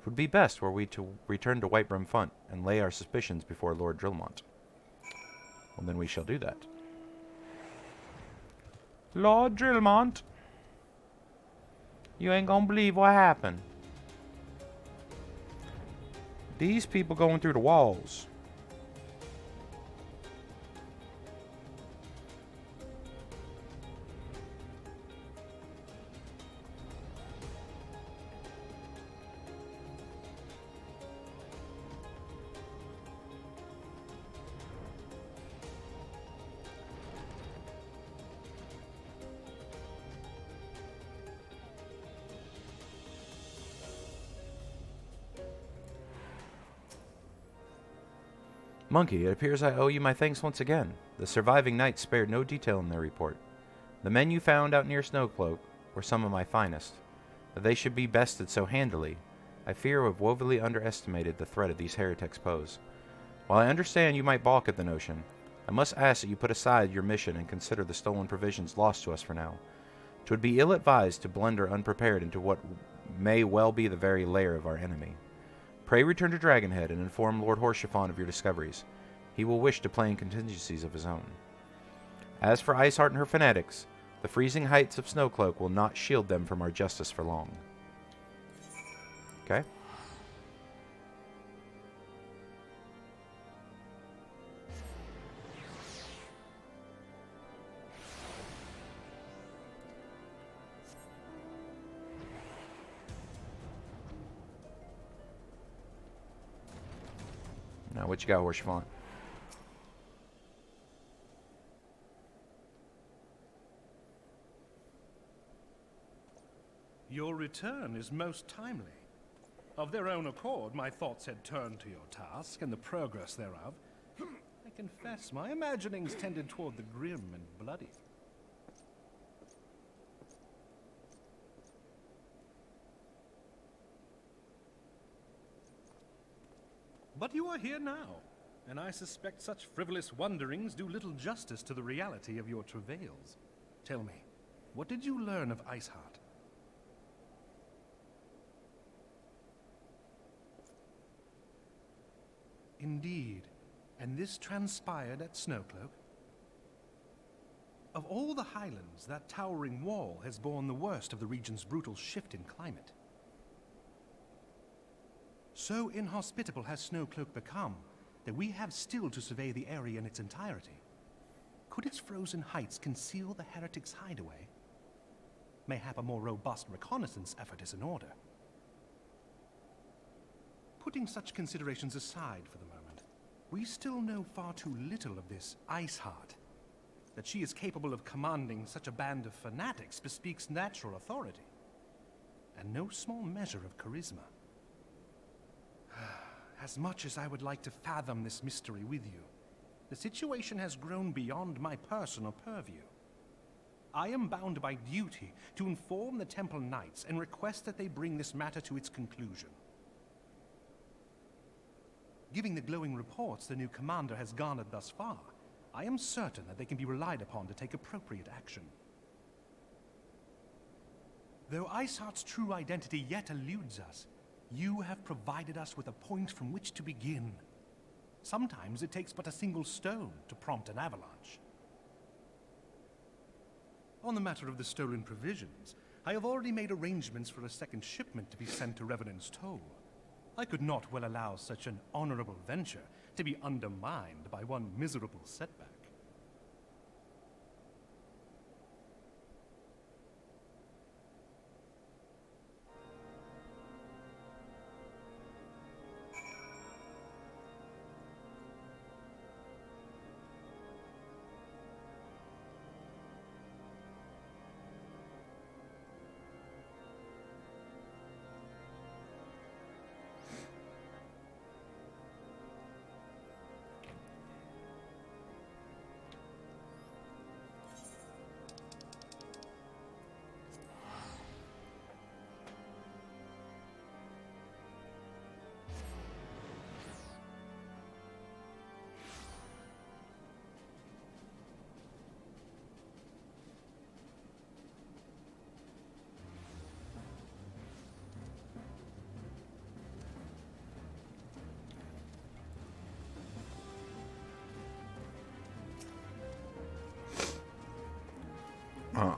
It would be best were we to return to White Brim Front and lay our suspicions before Lord Drillmont. Well, then we shall do that. Lord Drillmont, you ain't gonna believe what happened. These people going through the walls. Monkey, it appears I owe you my thanks once again. The surviving knights spared no detail in their report. The men you found out near Snowcloak were some of my finest. That they should be bested so handily, I fear we have woefully underestimated the threat of these heretics pose. While I understand you might balk at the notion, I must ask that you put aside your mission and consider the stolen provisions lost to us for now. 'Twould be ill-advised to blunder unprepared into what may well be the very lair of our enemy. Pray return to Dragonhead and inform Lord Horschiffon of your discoveries. He will wish to plan contingencies of his own. As for Iceheart and her fanatics, the freezing heights of Snowcloak will not shield them from our justice for long. Okay? Now, what you got, Horschiffon? Your return is most timely. Of their own accord, my thoughts had turned to your task and the progress thereof. I confess, my imaginings tended toward the grim and bloody. But you are here now, and I suspect such frivolous wonderings do little justice to the reality of your travails. Tell me, what did you learn of Iceheart? Indeed, and this transpired at Snowcloak? Of all the highlands, that towering wall has borne the worst of the region's brutal shift in climate. So inhospitable has Snowcloak become that we have still to survey the area in its entirety. Could its frozen heights conceal the heretics' hideaway? Mayhap a more robust reconnaissance effort is in order. Putting such considerations aside for the moment, we still know far too little of this Iceheart. That she is capable of commanding such a band of fanatics bespeaks natural authority, and no small measure of charisma. As much as I would like to fathom this mystery with you, the situation has grown beyond my personal purview. I am bound by duty to inform the Temple Knights and request that they bring this matter to its conclusion. Giving the glowing reports the new commander has garnered thus far, I am certain that they can be relied upon to take appropriate action. Though Iceheart's true identity yet eludes us, you have provided us with a point from which to begin. Sometimes it takes but a single stone to prompt an avalanche. On the matter of the stolen provisions, I have already made arrangements for a second shipment to be sent to Revenant's Toll. I could not well allow such an honorable venture to be undermined by one miserable setback.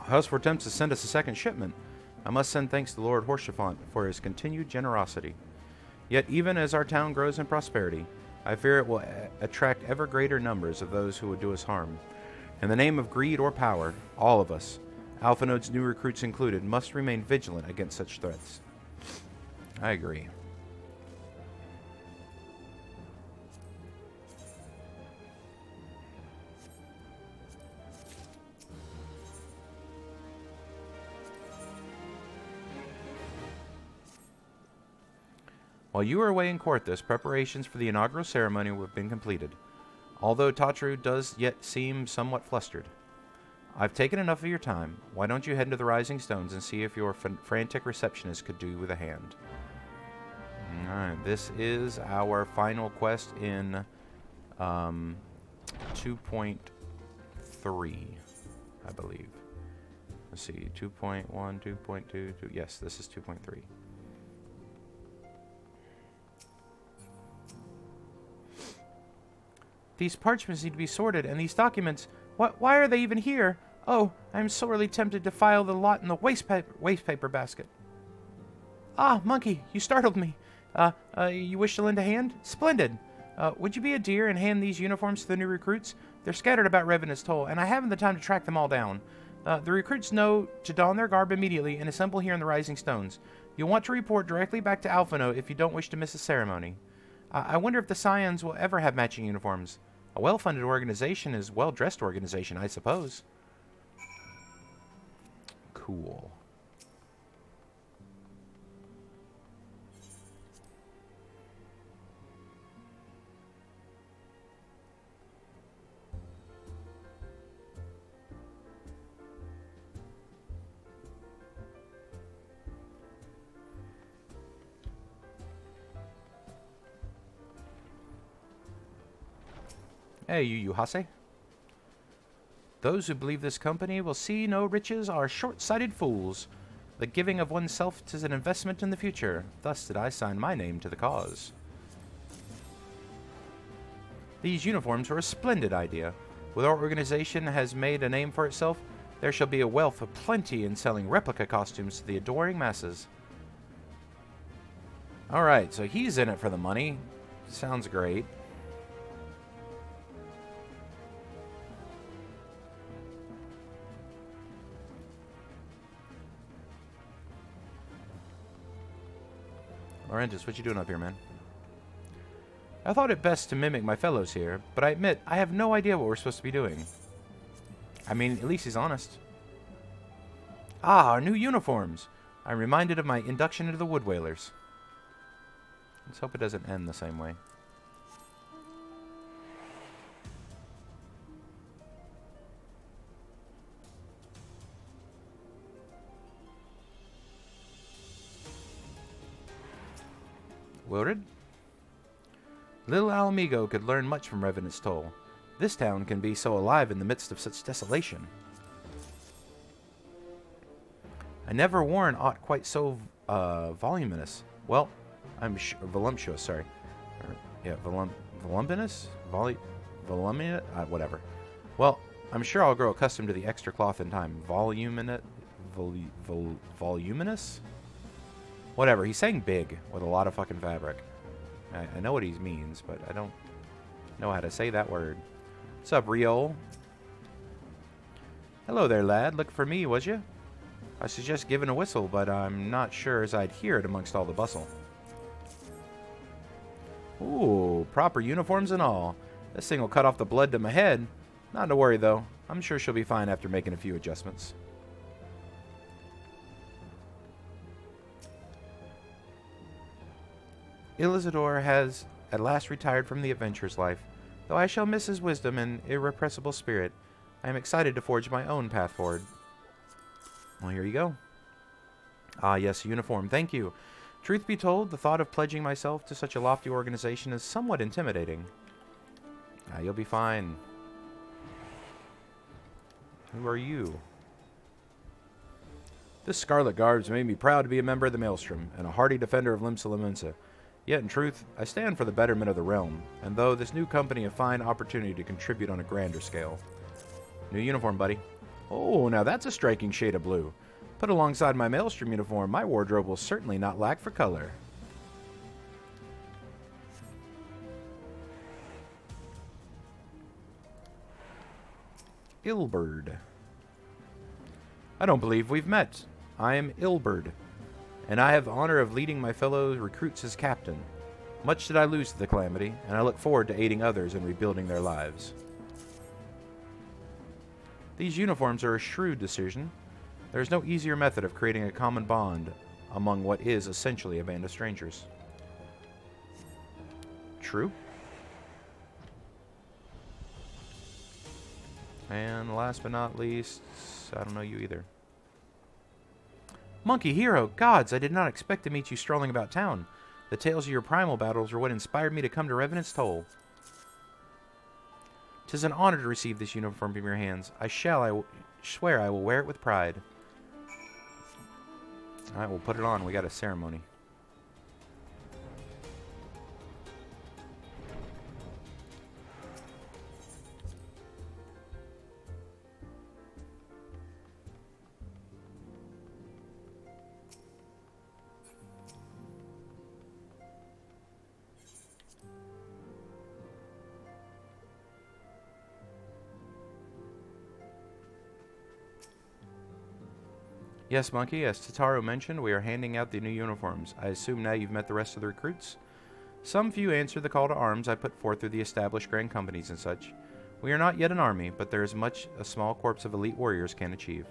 Husford attempts to send us a second shipment. I must send thanks to Lord Horschiffon for his continued generosity. Yet even as our town grows in prosperity, I fear it will attract ever greater numbers of those who would do us harm. In the name of greed or power, all of us, Alphinode's new recruits included, must remain vigilant against such threats. I agree. While you are away in Courthus, preparations for the inaugural ceremony have been completed, although Tatru does yet seem somewhat flustered. I've taken enough of your time. Why don't you head into the Rising Stones and see if your frantic receptionist could do with a hand? Alright, this is our final quest in 2.3, I believe. Let's see, 2.1, 2.2, yes, this is 2.3. These parchments need to be sorted, and these documents, why are they even here? Oh, I'm sorely tempted to file the lot in the waste paper basket. Ah, Monkey, you startled me. You wish to lend a hand? Splendid. Would you be a dear and hand these uniforms to the new recruits? They're scattered about Revenant's Toll, and I haven't the time to track them all down. The recruits know to don their garb immediately and assemble here in the Rising Stones. You'll want to report directly back to Alphino if you don't wish to miss the ceremony. I wonder if the Scions will ever have matching uniforms. A well-funded organization is a well-dressed organization, I suppose. Cool. Hey, you Hase. Those who believe this company will see no riches are short-sighted fools. The giving of oneself is an investment in the future. Thus did I sign my name to the cause. These uniforms are a splendid idea. When our organization has made a name for itself, there shall be a wealth of plenty in selling replica costumes to the adoring masses. Alright, so he's in it for the money. Sounds great. Laurentis, what you doing up here, man? I thought it best to mimic my fellows here, but I admit I have no idea what we're supposed to be doing. I mean, at least he's honest. Ah, our new uniforms! I'm reminded of my induction into the Wood Whalers. Let's hope it doesn't end the same way. Wilred? Little Alamigo could learn much from Revenant's Toll. This town can be so alive in the midst of such desolation. I never worn aught quite so voluminous. Well, I'm voluptuous, sorry. Yeah, voluminous? Voluminous? Whatever. Well, I'm sure I'll grow accustomed to the extra cloth in time. Voluminous? Whatever, he's saying big with a lot of fucking fabric. I know what he means, but I don't know how to say that word. What's up, Riol? Hello there, lad. Look for me, was you? I suggest giving a whistle, but I'm not sure as I'd hear it amongst all the bustle. Ooh, proper uniforms and all. This thing will cut off the blood to my head. Not to worry, though. I'm sure she'll be fine after making a few adjustments. Ilizador has at last retired from the adventurer's life. Though I shall miss his wisdom and irrepressible spirit, I am excited to forge my own path forward. Well, here you go. Ah, yes, uniform. Thank you. Truth be told, the thought of pledging myself to such a lofty organization is somewhat intimidating. Ah, you'll be fine. Who are you? This scarlet garb's made me proud to be a member of the Maelstrom and a hearty defender of Limsa. Yet, in truth, I stand for the betterment of the realm, and though this new company a fine opportunity to contribute on a grander scale. New uniform, buddy. Oh, now that's a striking shade of blue. Put alongside my Maelstrom uniform, my wardrobe will certainly not lack for color. Ilberd. I don't believe we've met. I am Ilberd, and I have the honor of leading my fellow recruits as captain. Much did I lose to the calamity, and I look forward to aiding others in rebuilding their lives. These uniforms are a shrewd decision. There is no easier method of creating a common bond among what is essentially a band of strangers. True. And last but not least, I don't know you either. Monkey Hero, gods, I did not expect to meet you strolling about town. The tales of your primal battles are what inspired me to come to Revenant's Toll. 'Tis an honor to receive this uniform from your hands. I swear I will wear it with pride. Alright, we'll put it on. We got a ceremony. Yes, Monkey, as Tataru mentioned, we are handing out the new uniforms. I assume now you've met the rest of the recruits? Some few answer the call to arms I put forth through the established grand companies and such. We are not yet an army, but there is much a small corps of elite warriors can achieve.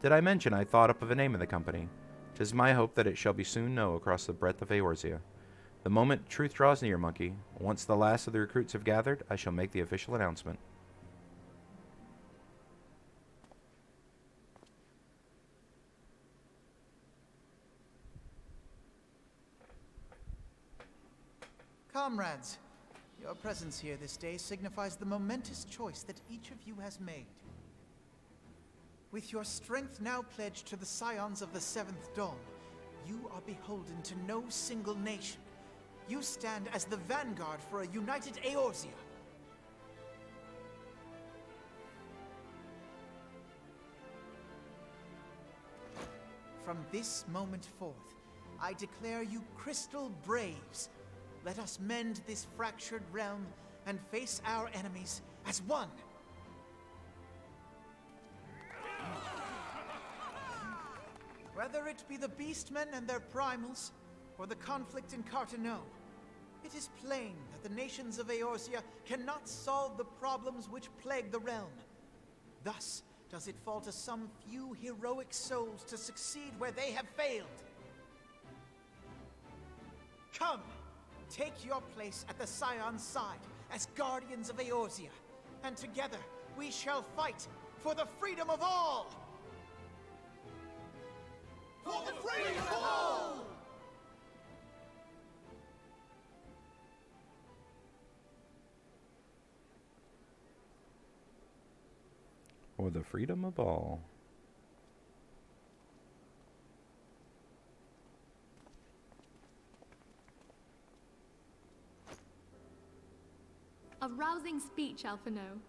Did I mention I thought up of a name of the company? 'Tis my hope that it shall be soon known across the breadth of Eorzea. The moment truth draws near, Monkey. Once the last of the recruits have gathered, I shall make the official announcement. Comrades, your presence here this day signifies the momentous choice that each of you has made. With your strength now pledged to the Scions of the Seventh Dawn, you are beholden to no single nation. You stand as the vanguard for a united Eorzea. From this moment forth, I declare you Crystal Braves. Let us mend this fractured realm and face our enemies as one. Whether it be the Beastmen and their primals, or the conflict in Carteneau, it is plain that the nations of Eorzea cannot solve the problems which plague the realm. Thus does it fall to some few heroic souls to succeed where they have failed. Come! Take your place at the Scion's side as guardians of Eorzea, and together we shall fight for the freedom of all! For the freedom of all! For the freedom of all. A rousing speech, Alphino.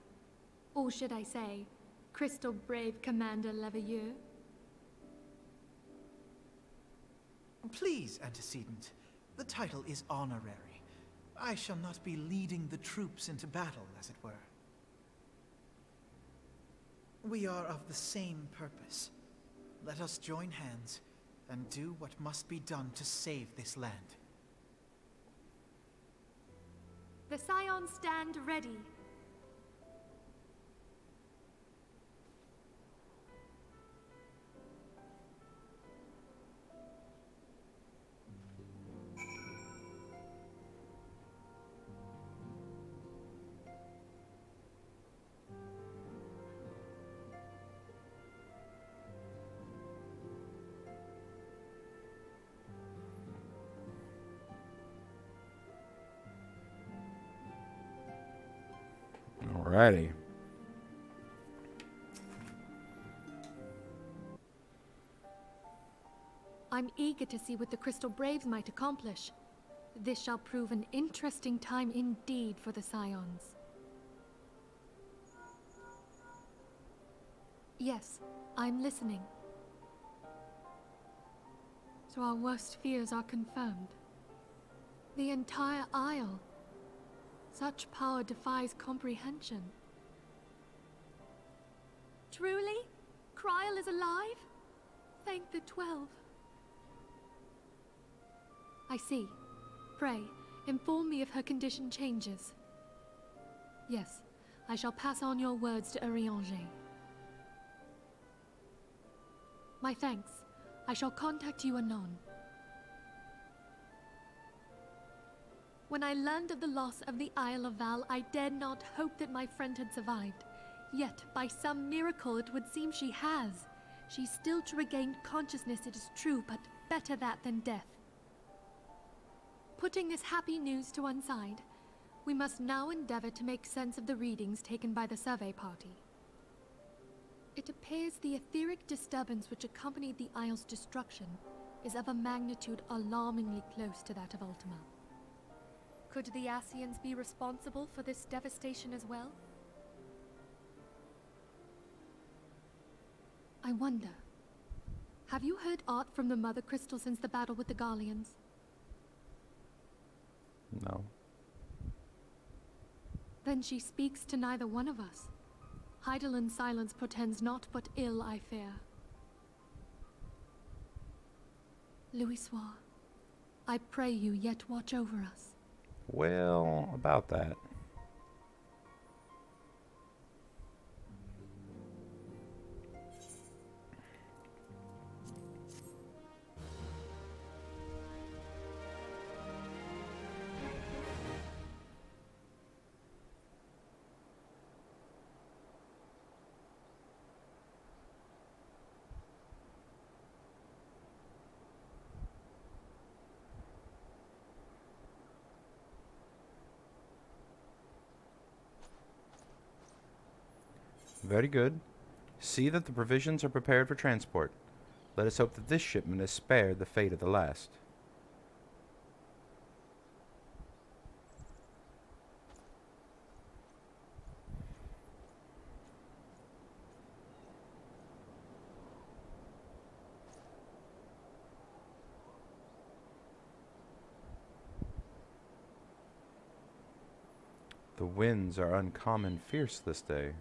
Or should I say, Crystal Brave Commander Leveilleur? Please, Antecedent. The title is honorary. I shall not be leading the troops into battle, as it were. We are of the same purpose. Let us join hands and do what must be done to save this land. The Scions stand ready. Alrighty. I'm eager to see what the Crystal Braves might accomplish. This shall prove an interesting time indeed for the Scions. Yes, I'm listening. So our worst fears are confirmed. The entire Isle. Such power defies comprehension. Truly? Kryl is alive? Thank the 12. I see. Pray, inform me if her condition changes. Yes, I shall pass on your words to Urianger. My thanks. I shall contact you anon. When I learned of the loss of the Isle of Val, I dared not hope that my friend had survived. Yet, by some miracle, it would seem she has. She's still to regain consciousness, it is true, but better that than death. Putting this happy news to one side, we must now endeavor to make sense of the readings taken by the survey party. It appears the etheric disturbance which accompanied the Isle's destruction is of a magnitude alarmingly close to that of Ultima. Could the Ascians be responsible for this devastation as well? I wonder, have you heard aught from the Mother Crystal since the battle with the Garleans? No. Then she speaks to neither one of us. Heidelin's silence portends naught but ill, I fear. Louisoix, I pray you yet watch over us. Well, about that. Very good. See that the provisions are prepared for transport. Let us hope that this shipment is spared the fate of the last. The winds are uncommon fierce this day.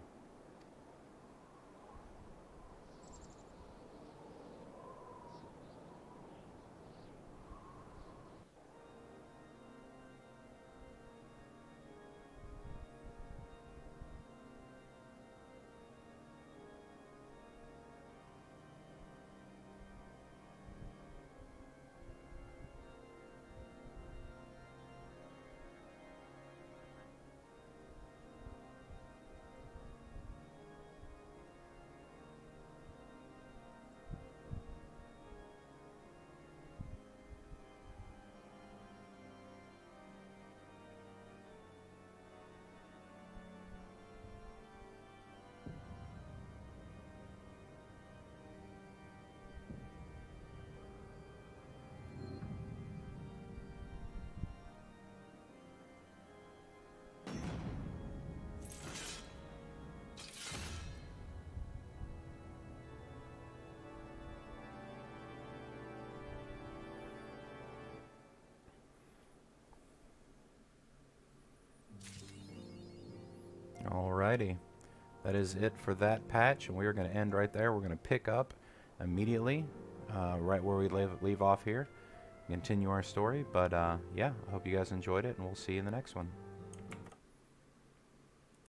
Alrighty. That is it for that patch, and we're going to end right there. We're going to pick up immediately, right where we leave off here, continue our story. But yeah, I hope you guys enjoyed it, and we'll see you in the next one.